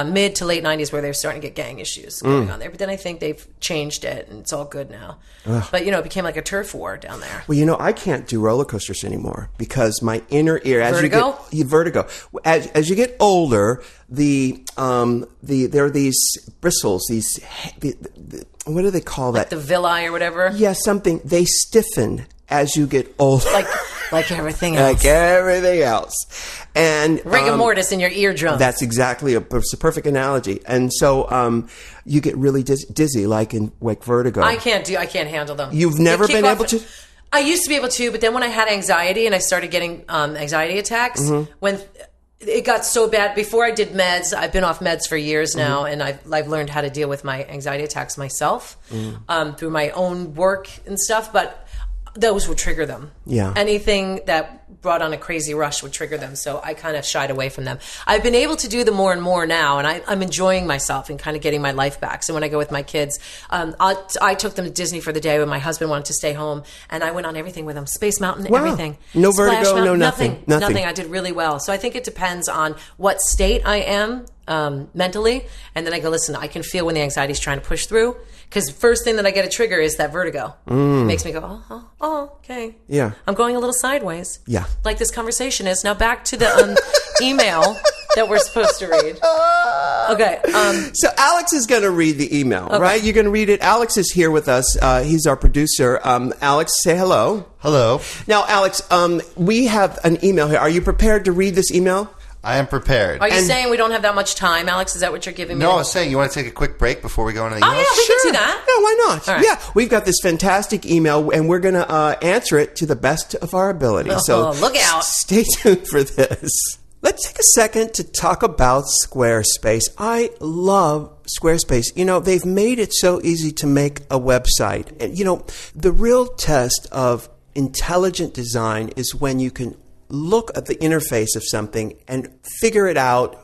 mid to late 90s where they were starting to get gang issues going on there. But then I think they've changed it and it's all good now. But, it became like a turf war down there. Well, I can't do roller coasters anymore because my inner ear, Vertigo? Vertigo. As you get older, there are these bristles, what do they call that? The villi or whatever. Yeah, something. They stiffen as you get older. Like everything else. Like everything else. And rigor mortis in your eardrum. That's exactly it's a perfect analogy. And so you get really dizzy, like vertigo. I can't handle them. You've never been able to? I used to be able to, but then when I had anxiety and I started getting anxiety attacks, when it got so bad, before I did meds, I've been off meds for years now, and I've learned how to deal with my anxiety attacks myself through my own work and stuff, but those would trigger them. Yeah. Anything that brought on a crazy rush would trigger them. So I kind of shied away from them. I've been able to do them more and more now, and I'm enjoying myself and kind of getting my life back. So when I go with my kids, I took them to Disney for the day when my husband wanted to stay home, and I went on everything with them. Space Mountain, Wow. everything. No Splash vertigo, Mountain, no nothing. Nothing. I did really well. So I think it depends on what state I am mentally, and then I go, listen, I can feel when the anxiety is trying to push through, because first thing that I get a trigger is that vertigo. It makes me go, oh, okay. Yeah. I'm going a little sideways. Yeah. Like this conversation is. Now back to the email that we're supposed to read. Okay. So Alex is going to read the email, right? You're going to read it. Alex is here with us. He's our producer. Alex, say hello. Hello. Now, Alex, we have an email here. Are you prepared to read this email? I am prepared. Are you saying we don't have that much time, Alex? Is that what you're giving me? No, I was saying, you want to take a quick break before we go into the email? Oh, yeah, we can do that. Yeah, why not? All right. Yeah, we've got this fantastic email, and we're going to answer it to the best of our ability. So look out. Stay tuned for this. Let's take a second to talk about Squarespace. I love Squarespace. They've made it so easy to make a website. And, the real test of intelligent design is when you can look at the interface of something and figure it out,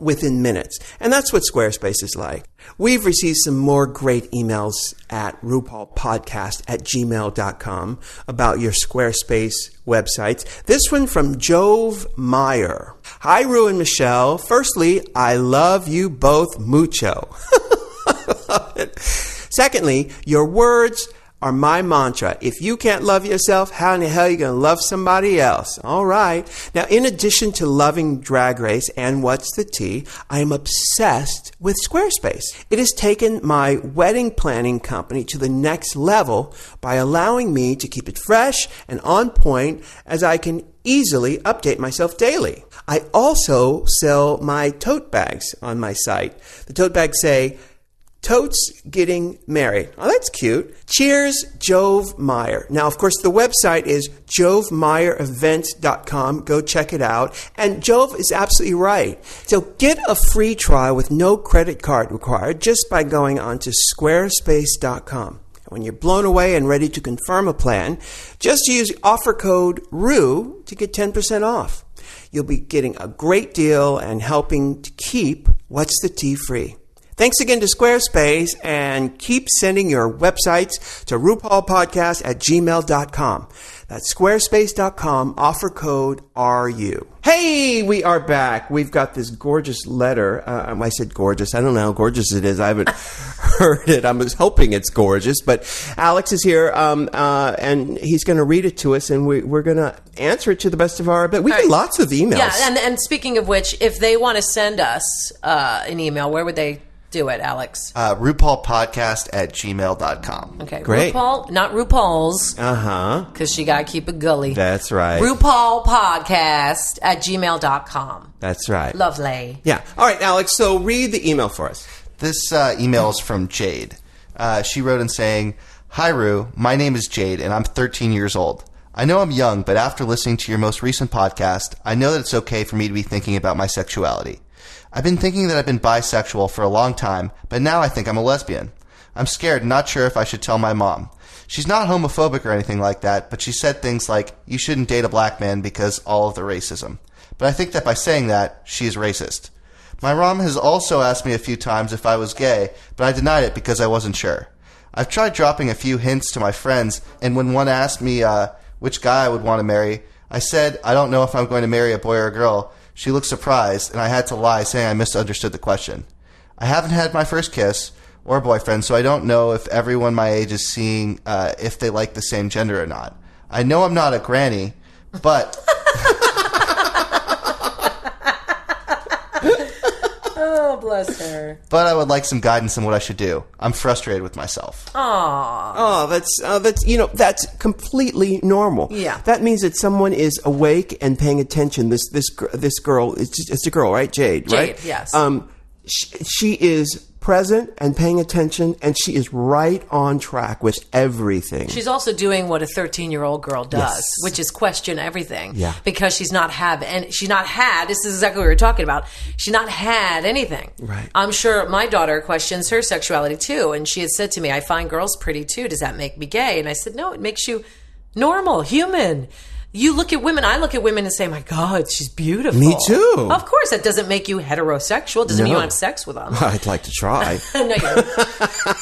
within minutes. And that's what Squarespace is like. We've received some more great emails at RuPaulPodcast@gmail.com about your Squarespace websites. This one from Jove Meyer. Hi, Ru and Michelle. Firstly, I love you both mucho. Love it. Secondly, your words are my mantra. If you can't love yourself, how in the hell are you going to love somebody else? All right. Now, in addition to loving Drag Race and What's the Tea, I am obsessed with Squarespace. It has taken my wedding planning company to the next level by allowing me to keep it fresh and on point, as I can easily update myself daily. I also sell my tote bags on my site. The tote bags say, Totes getting married. Oh, that's cute. Cheers, Jove Meyer. Now, of course, the website is jovemeyerevents.com. Go check it out. And Jove is absolutely right. So get a free trial with no credit card required just by going on to squarespace.com. When you're blown away and ready to confirm a plan, just use offer code RU to get 10% off. You'll be getting a great deal and helping to keep What's the Tea free. Thanks again to Squarespace, and keep sending your websites to RuPaulPodcast@gmail.com. That's squarespace.com, offer code RU. Hey, we are back. We've got this gorgeous letter. I said gorgeous. I don't know how gorgeous it is. I haven't heard it. I was hoping it's gorgeous. But Alex is here, and he's going to read it to us, and we're going to answer it to the best of our ability. We get lots of emails. Yeah, and speaking of which, if they want to send us an email, where would they do it, Alex? RuPaulPodcast@gmail.com. Okay, Great. RuPaul, not RuPaul's. Because she got to keep it gully. That's right. RuPaulPodcast@gmail.com. That's right. Lovely. Yeah. All right, Alex, so read the email for us. This email is from Jade. She wrote in saying, Hi, Ru. My name is Jade, and I'm 13 years old. I know I'm young, but after listening to your most recent podcast, I know that it's okay for me to be thinking about my sexuality. I've been thinking that I've been bisexual for a long time, but now I think I'm a lesbian. I'm scared and not sure if I should tell my mom. She's not homophobic or anything like that, but she said things like, you shouldn't date a black man because all of the racism. But I think that by saying that, she's racist. My mom has also asked me a few times if I was gay, but I denied it because I wasn't sure. I've tried dropping a few hints to my friends, and when one asked me which guy I would want to marry, I said, I don't know if I'm going to marry a boy or a girl. She looked surprised, and I had to lie, saying I misunderstood the question. I haven't had my first kiss or boyfriend, so I don't know if everyone my age is seeing if they like the same gender or not. I know I'm not a granny, but... Oh, bless her. But I would like some guidance on what I should do. I'm frustrated with myself. Aww. Oh, that's completely normal. Yeah. That means that someone is awake and paying attention. This girl, it's a girl, right? Jade, right? Jade, yes. She is present and paying attention, and she is right on track with everything. She's also doing what a 13-year-old girl does, Yes. which is question everything. Yeah. Because she's not had, this is exactly what we were talking about. She's not had anything. Right. I'm sure my daughter questions her sexuality too, and she had said to me, I find girls pretty too. Does that make me gay? And I said, no, it makes you normal, human. You look at women, I look at women and say, my God, she's beautiful. Me too. Of course, that doesn't make you heterosexual. Doesn't mean you No. don't have sex with them. I'd like to try. No, you don't.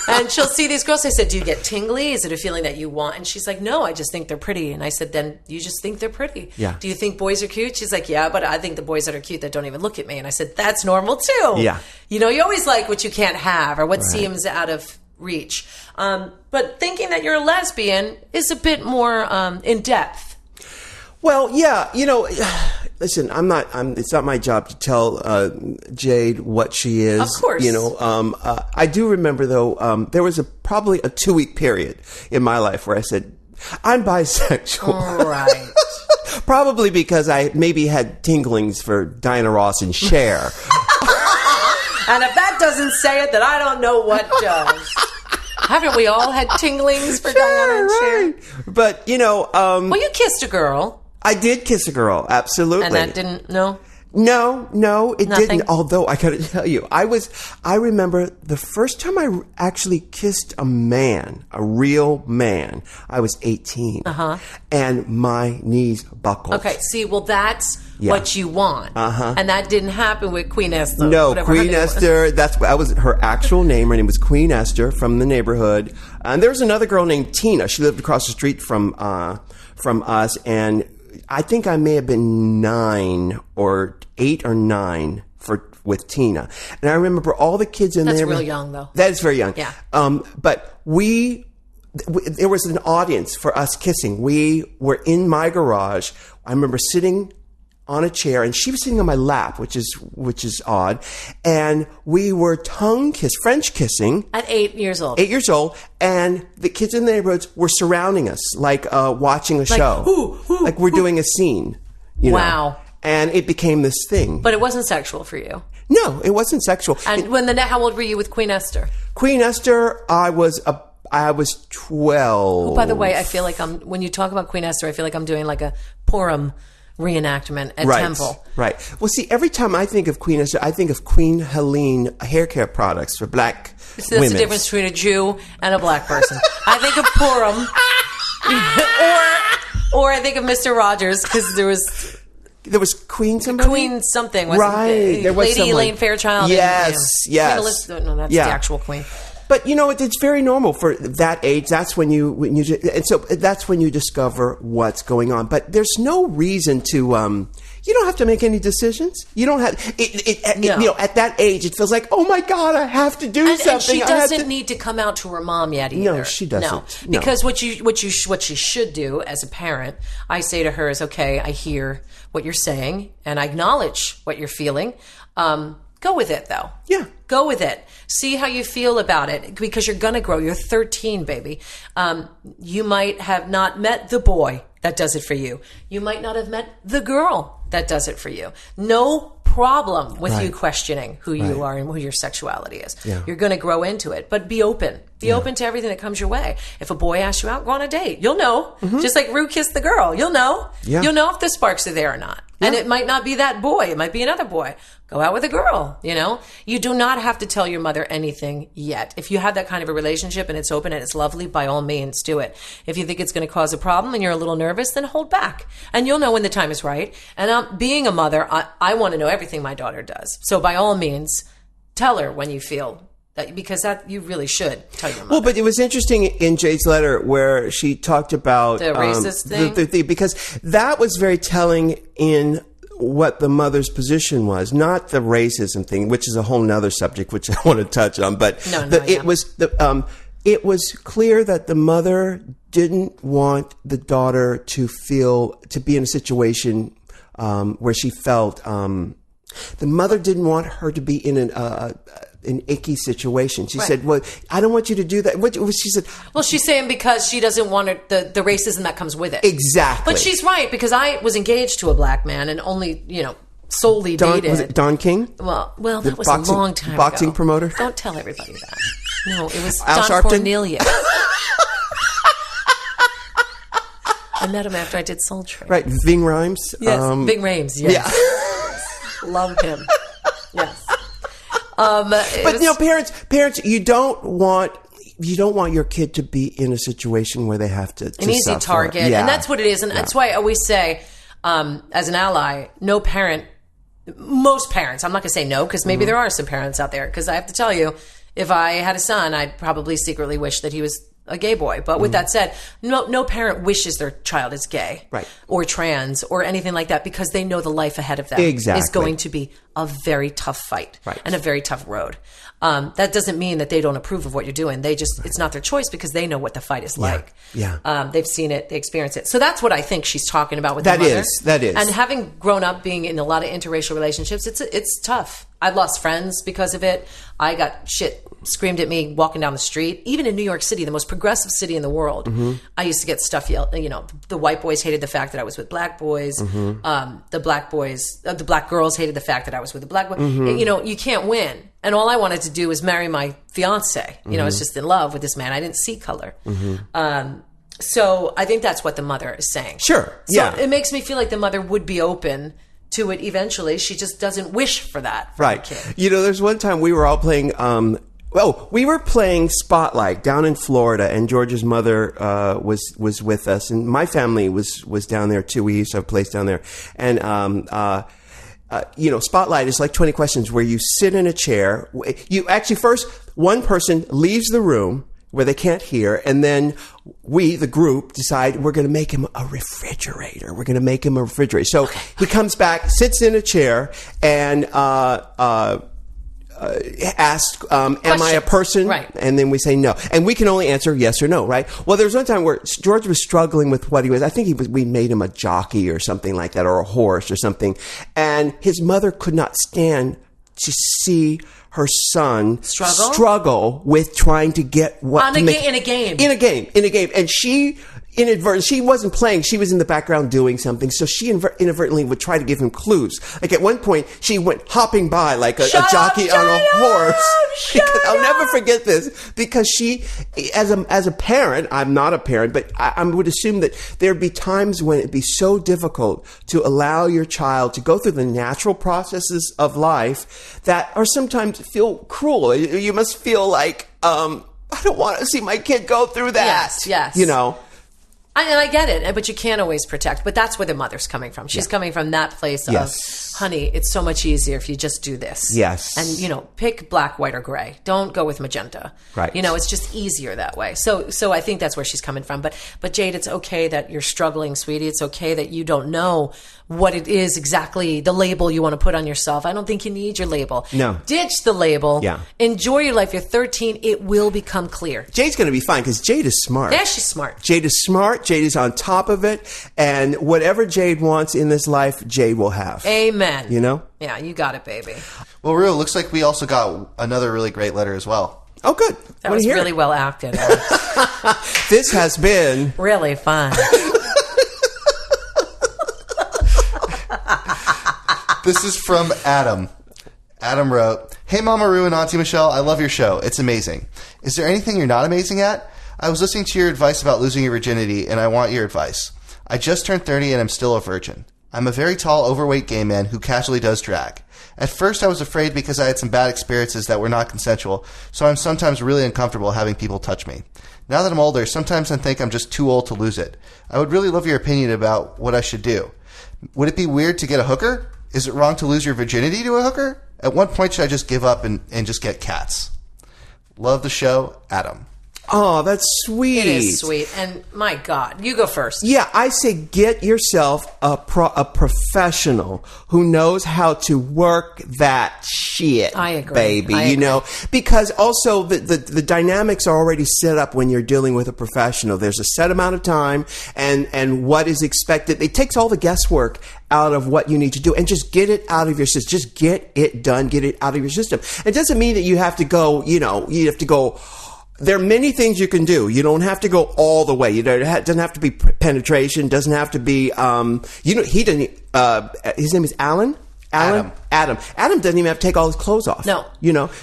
And she'll see these girls. I said, do you get tingly? Is it a feeling that you want? And she's like, no, I just think they're pretty. And I said, then you just think they're pretty. Yeah. Do you think boys are cute? She's like, yeah, but I think the boys that are cute that don't even look at me. And I said, that's normal too. Yeah. You know, you always like what you can't have or what seems out of reach. But thinking that you're a lesbian is a bit more in depth. Well, yeah, listen, it's not my job to tell Jade what she is. Of course. I do remember though, there was probably a 2-week period in my life where I said, I'm bisexual. Right. Probably because I maybe had tinglings for Diana Ross and Cher. And if that doesn't say it, then I don't know what does. Haven't we all had tinglings for Diana and Cher? Right. But, Well, you kissed a girl. I did kiss a girl, absolutely. And that didn't, no? No, it Nothing? didn't. Although I gotta tell you, I remember the first time I actually kissed a man, a real man. I was 18, and my knees buckled. Okay, see, well, that's what you want, and that didn't happen with Queen Esther. No, whatever her Queen name was. Esther. That was her actual name. Her name was Queen Esther from the neighborhood. And there was another girl named Tina. She lived across the street from us, and I think I may have been 8 or 9 with Tina. And I remember all the kids in there. That's real young, though. That is very young. Yeah. But there was an audience for us kissing. We were in my garage. I remember sitting on a chair, and she was sitting on my lap, which is odd. And we were French kissing. At 8 years old. 8 years old, and the kids in the neighborhoods were surrounding us, like watching a show. Like we're doing a scene. Wow. And it became this thing. But it wasn't sexual for you. No, it wasn't sexual. And how old were you with Queen Esther? Queen Esther, I was 12. Oh, by the way, I feel like when you talk about Queen Esther, I feel like I'm doing like a Purim reenactment at Temple. Right. Well, see, every time I think of Queen Esther, I think of Queen Helene hair care products for black So that's women. the difference between a Jew and a black person. I think of Purim, or I think of Mr. Rogers because there was Queen somebody? Queen something, wasn't Right. There was Lady someone. Elaine Fairchild. Yes, and, yes. Queen Elizabeth, no, that's Yeah. the actual queen. But it's very normal for that age. That's when and so that's when you discover what's going on. But there's no reason to. You don't have to make any decisions. You don't have. At that age, it feels like, oh my God, I have to do something. And she I have doesn't need to come out to her mom yet either. No, she doesn't. No. Because what she should do as a parent, I say to her is, okay, I hear what you're saying and I acknowledge what you're feeling. Go with it, though. Yeah. Go with it. See how you feel about it because you're going to grow. You're 13, baby. You might have not met the boy that does it for you. You might not have met the girl that does it for you. No problem with Right. you questioning who you Right. are and who your sexuality is. Yeah. You're going to grow into it, but be open. Be open to everything that comes your way. If a boy asks you out, go on a date. You'll know. Just like Rue kissed the girl. You'll know. Yeah. You'll know if the sparks are there or not. And it might not be that boy. It might be another boy. Go out with a girl, you know? You do not have to tell your mother anything yet. If you have that kind of a relationship and it's open and it's lovely, by all means, do it. If you think it's going to cause a problem and you're a little nervous, then hold back. And you'll know when the time is right. And being a mother, I want to know everything my daughter does. So by all means, tell her when you feel that, because that you really should tell your mother. Well, but it was interesting in Jade's letter where she talked about The racist thing? because that was very telling in what the mother's position was, not the racism thing, which is a whole nother subject which I want to touch on. But it was clear that the mother didn't want the daughter to be in a situation where she felt the mother didn't want her to be in an icky situation. She said, well, I don't want you to do that. She said, well, she's saying because she doesn't want the racism that comes with it. Exactly. But she's right, because I was engaged to a black man and only, solely dated. Was it Don King? Well, that was a long time boxing ago. promoter? Don't tell everybody that. No, it was Al Don Sharpton? Cornelius. I met him after I did Soul Train. Right. Ving Rhymes? Yes, Big Rames, yes. Yeah. Love him. Yes. But parents, you don't want your kid to be in a situation where they have to an easy suffer. target. Yeah. And that's what it is. And that's why I always say, as an ally, most parents, I'm not going to say no, because maybe there are some parents out there, because I have to tell you, if I had a son, I'd probably secretly wish that he was a gay boy. But with that said, no parent wishes their child is gay, right, or trans or anything like that, because they know the life ahead of them is going to be a very tough fight, right, and a very tough road. That doesn't mean that they don't approve of what you're doing. They just, it's not their choice, because they know what the fight is like. Yeah. They've seen it, they experience it. So that's what I think she's talking about with the mother. That is. And having grown up being in a lot of interracial relationships, it's tough. I lost friends because of it. I got shit screamed at me walking down the street. Even in New York City, the most progressive city in the world, I used to get stuff yelled. The white boys hated the fact that I was with black boys. The black girls hated the fact that I was with a black boy. You can't win. And all I wanted to do was marry my fiance. I was just in love with this man. I didn't see color. So I think that's what the mother is saying. Sure. So it makes me feel like the mother would be open to it eventually. She just doesn't wish for that for her kid. There's one time we were all playing we were playing Spotlight down in Florida, and George's mother was with us, and my family was down there too. We used to have a place down there, and Spotlight is like 20 questions where you sit in a chair. You actually first, one person leaves the room where they can't hear, and then we, the group, decide we're going to make him a refrigerator. We're going to make him a refrigerator. So he comes back, sits in a chair, and asks, am I a person? Right. And then we say no. And we can only answer yes or no, right? Well, there was one time where George was struggling with what he was. I think we made him a jockey or something like that, or a horse or something. And his mother could not stand to see her son struggle with trying to get what in a game. And she inadvertently, she wasn't playing, she was in the background doing something, so she inadvertently would try to give him clues. Like at one point, she went hopping by like a jockey on a horse. I'll never forget this, because she, as a parent, I'm not a parent, but I would assume that there'd be times when it'd be so difficult to allow your child to go through the natural processes of life that are sometimes feel cruel. You must feel like, I don't want to see my kid go through that. Yes. And I get it, but you can't always protect. But that's where the mother's coming from. She's coming from that place of, honey, it's so much easier if you just do this. Yes. And, pick black, white, or gray. Don't go with magenta. Right. It's just easier that way. So I think that's where she's coming from. But Jade, it's okay that you're struggling, sweetie. It's okay that you don't know what it is exactly, the label you want to put on yourself. I don't think you need your label. No. Ditch the label. Yeah. Enjoy your life. You're 13. It will become clear. Jade's going to be fine, because Jade is smart. Yeah, she's smart. Jade is smart. Jade is on top of it. And whatever Jade wants in this life, Jade will have. Amen. Yeah, you got it, baby. Well, Rue, it looks like we also got another really great letter as well. Oh, good. That was really well acted. This has been really fun. This is from Adam. Adam wrote, "Hey Mama Ru and Auntie Michelle, I love your show. It's amazing. Is there anything you're not amazing at? I was listening to your advice about losing your virginity, and I want your advice. I just turned 30 and I'm still a virgin. I'm a very tall, overweight gay man who casually does drag. At first I was afraid because I had some bad experiences that were not consensual, so I'm sometimes really uncomfortable having people touch me. Now that I'm older, sometimes I think I'm just too old to lose it. I would really love your opinion about what I should do. Would it be weird to get a hooker? Is it wrong to lose your virginity to a hooker? At what point should I just give up and just get cats? Love the show, Adam." Oh, that's sweet. It is sweet. And my God, you go first. Yeah, I say get yourself a professional who knows how to work that shit. I agree. Baby. You know, because also the dynamics are already set up when you're dealing with a professional. There's a set amount of time and what is expected. It takes all the guesswork out of what you need to do and just get it out of your system. Just get it done. Get it out of your system. It doesn't mean that you have to go, you have to go. There are many things you can do. You don't have to go all the way. It doesn't have to be penetration. Doesn't have to be. He didn't. His name is Alan. Adam doesn't even have to take all his clothes off. No.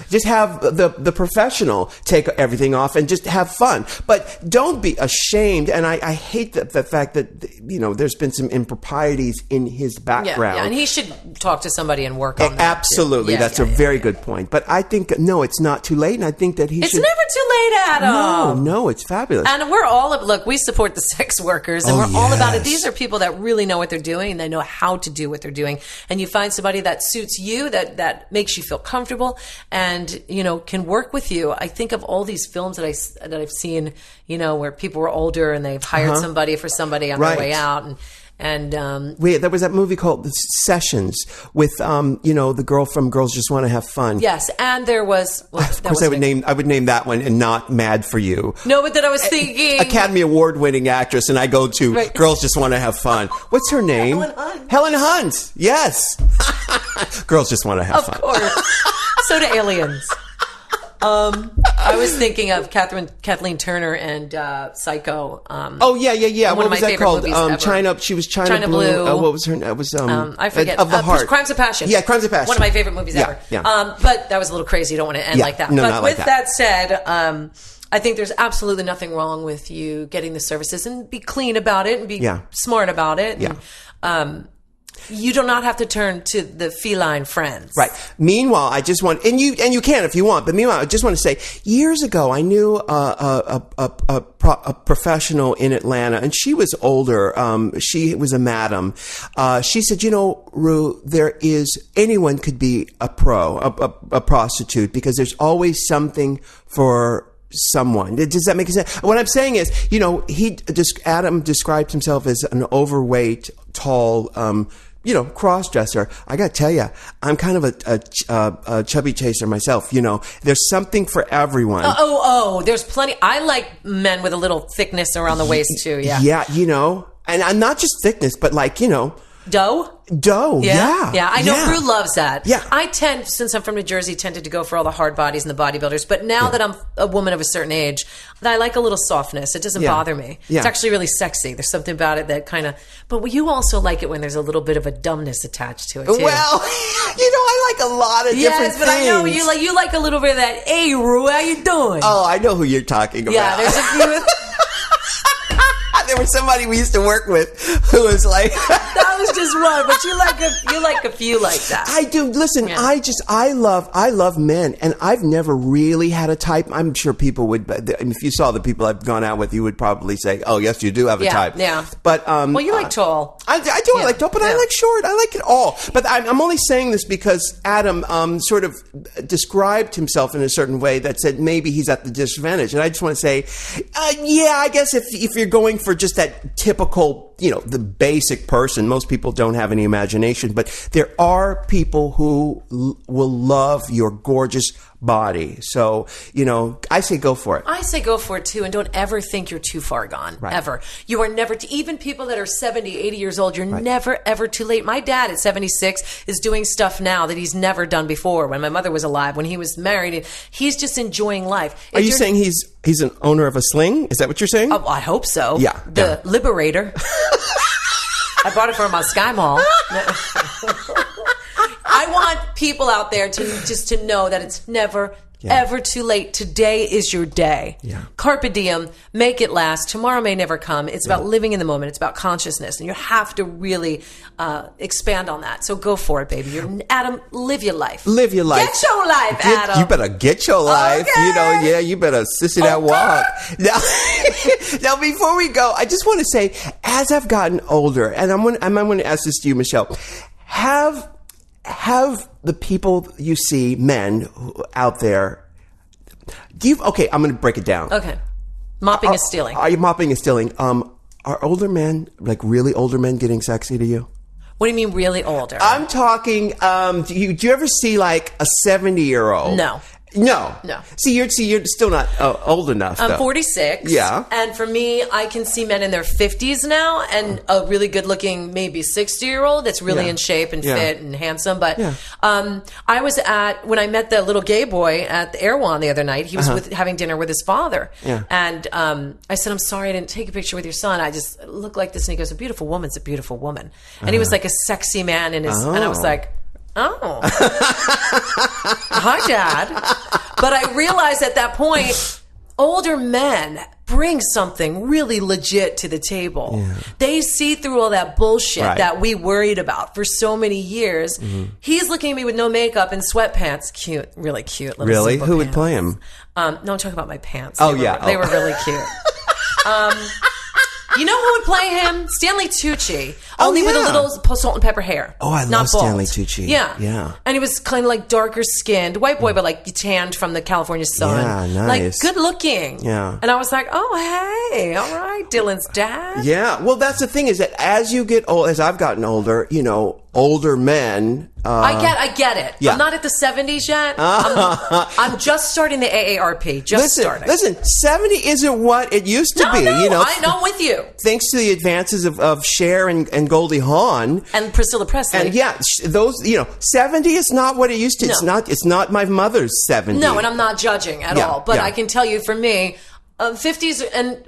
Just have the professional take everything off and just have fun. But don't be ashamed. And I hate the fact that, there's been some improprieties in his background. Yeah, and he should talk to somebody and work on that. Absolutely. That's a very good point. But I think, no, it's not too late. And I think that he It's should. never too late, Adam. No, it's fabulous. And we're all, look, we support the sex workers and we're all about it. These are people that really know what they're doing and they know how to do what they're doing. And you find somebody that suits you, that makes you feel comfortable and, can work with you. I think of all these films that I've seen, where people were older and they've hired somebody for somebody on their way out. And there was that movie called Sessions with the girl from Girls Just Want to Have Fun. Yes, and there was of course I would name that one and not Mad for You. No, but then I was thinking Academy Award winning actress, and I go to Girls Just Want to Have Fun. What's her name? Helen Hunt. Yes. Girls Just Want to Have Fun. Of course. So do aliens. I was thinking of Kathleen Turner and Psycho. Yeah. What was that called? China Blue. What was her name? It was I forget. Of the Heart. Crimes of Passion. Yeah, Crimes of Passion. One of my favorite movies ever. Yeah. But that was a little crazy. You don't want to end like that. No, but not with like that said, I think there's absolutely nothing wrong with you getting the services and be clean about it and be smart about it. Yeah. And, you do not have to turn to the feline friends. Right. Meanwhile, I just want, and you can if you want, but meanwhile, I just want to say, years ago, I knew a professional in Atlanta, and she was older. She was a madam. She said, Ru, anyone could be a prostitute, because there's always something for someone. Does that make sense? What I'm saying is, Adam describes himself as an overweight, tall, cross-dresser. I got to tell you, I'm kind of a chubby chaser myself. There's something for everyone. There's plenty. I like men with a little thickness around the waist too. Yeah. Yeah, and I'm not just thickness, but dough. Yeah. I know Ru loves that. Yeah. I since I'm from New Jersey, tended to go for all the hard bodies and the bodybuilders. But now that I'm a woman of a certain age, I like a little softness. It doesn't bother me. Yeah. It's actually really sexy. There's something about it that kind of. But you also like it when there's a little bit of a dumbness attached to it too. Well, I like a lot of different things. Yes, but I know you like a little bit of that. Hey, Ru, how you doing? Oh, I know who you're talking about. Yeah, there's a few. There was somebody we used to work with who was like that was just one, but you like a few like that. I do. Listen, yeah. I love men, and I've never really had a type. I'm sure people would, if you saw the people I've gone out with, you would probably say, "Oh, yes, you do have a type." Yeah. But you like tall. I do. Yeah. I like tall, but I like short. I like it all. But I'm only saying this because Adam sort of described himself in a certain way that said maybe he's at the disadvantage, and I just want to say, I guess if you're going for just that typical, the basic person, most people don't have any imagination, but there are people who will love your gorgeous body. So, I say go for it. I say go for it too, and don't ever think you're too far gone. Right. Ever. You are never, even people that are 70, 80 years old, you're never, ever too late. My dad at 76 is doing stuff now that he's never done before. When my mother was alive, when he was married, he's just enjoying life. Are you saying he's an owner of a sling? Is that what you're saying? Oh, I hope so. Yeah. The Liberator. I bought it from my Sky Mall. I want people out there to know that it's never ever too late. Today is your day. Yeah. Carpe diem, make it last. Tomorrow may never come. It's about living in the moment. It's about consciousness, and you have to really expand on that. So go for it, baby. Adam, live your life. Live your life. Get your life, Adam. You better get your life. Okay. You better sissy that walk. Now, before we go, I just want to say, as I've gotten older, and I'm going to ask this to you, Michelle, have the people you see, men out there, okay, I'm going to break it down. Okay. Mopping is stealing. Are you mopping and stealing? Are older men, like really older men, getting sexy to you? What do you mean really older? I'm talking, do you ever see like a 70-year-old? No. No. See, you're still not old enough. I'm though. 46. Yeah. And for me, I can see men in their 50s now, and a really good-looking, maybe 60-year-old that's really in shape and fit and handsome. But I was when I met the little gay boy at the Erewhon the other night. He was having dinner with his father. Yeah. And I said, I'm sorry I didn't take a picture with your son. I just look like this. And he goes, a beautiful woman's a beautiful woman. And he was like a sexy man in his, and I was like, oh. Hi, Dad. But I realized at that point, older men bring something really legit to the table. Yeah. They see through all that bullshit that we worried about for so many years. Mm-hmm. He's looking at me with no makeup and sweatpants. Cute, really cute. Really? Who would play him? No, I'm talking about my pants. They were really cute. You know who would play him? Stanley Tucci. Only with a little salt and pepper hair. Oh, I love Stanley Tucci. Yeah. And he was kind of like darker skinned, white boy, but like tanned from the California sun. Yeah, nice. Like good looking. Yeah. And I was like, oh, hey, all right, Dylan's dad. Yeah. Well, that's the thing is that as you get old, as I've gotten older, older men. I get it. Yeah. I'm not at the 70s yet. I'm just starting the AARP. Starting. Listen, 70 isn't what it used to be. No, I know I'm with you. Thanks to the advances of Cher and Goldie Hawn. And Priscilla Presley. And those, 70 is not what it used to. No. It's not my mother's 70. No, and I'm not judging at all. But I can tell you, for me, 50s and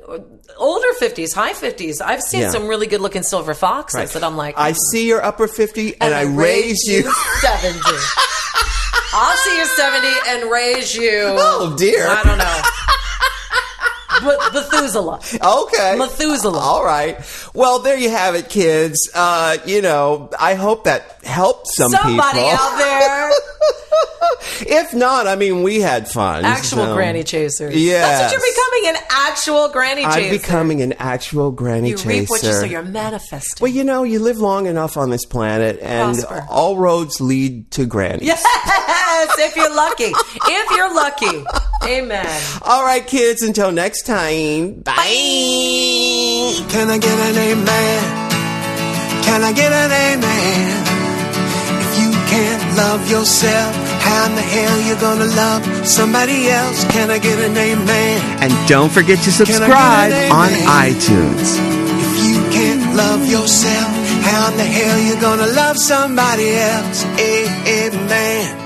older 50s, high 50s, I've seen some really good looking silver foxes that I'm like, I see your upper 50 and I raise you 70. I'll see you 70 and raise you. Oh dear. I don't know. Methuselah. Okay. Methuselah. All right. Well, there you have it, kids. I hope that helped somebody out there. If not, I mean, we had fun. Actual granny chasers. Yes. That's what you're becoming, an actual granny chaser. I'm becoming an actual granny chaser. You reap what you sow, you're manifesting. Well, you live long enough on this planet, and all roads lead to grannies. Yes, if you're lucky. If you're lucky. Amen. All right, kids, until next time. Bye. Can I get an amen? Can I get an amen? If you can't love yourself, how in the hell you gonna love somebody else? Can I get an amen? And don't forget to subscribe on iTunes. If you can't love yourself, how in the hell you gonna love somebody else? Amen.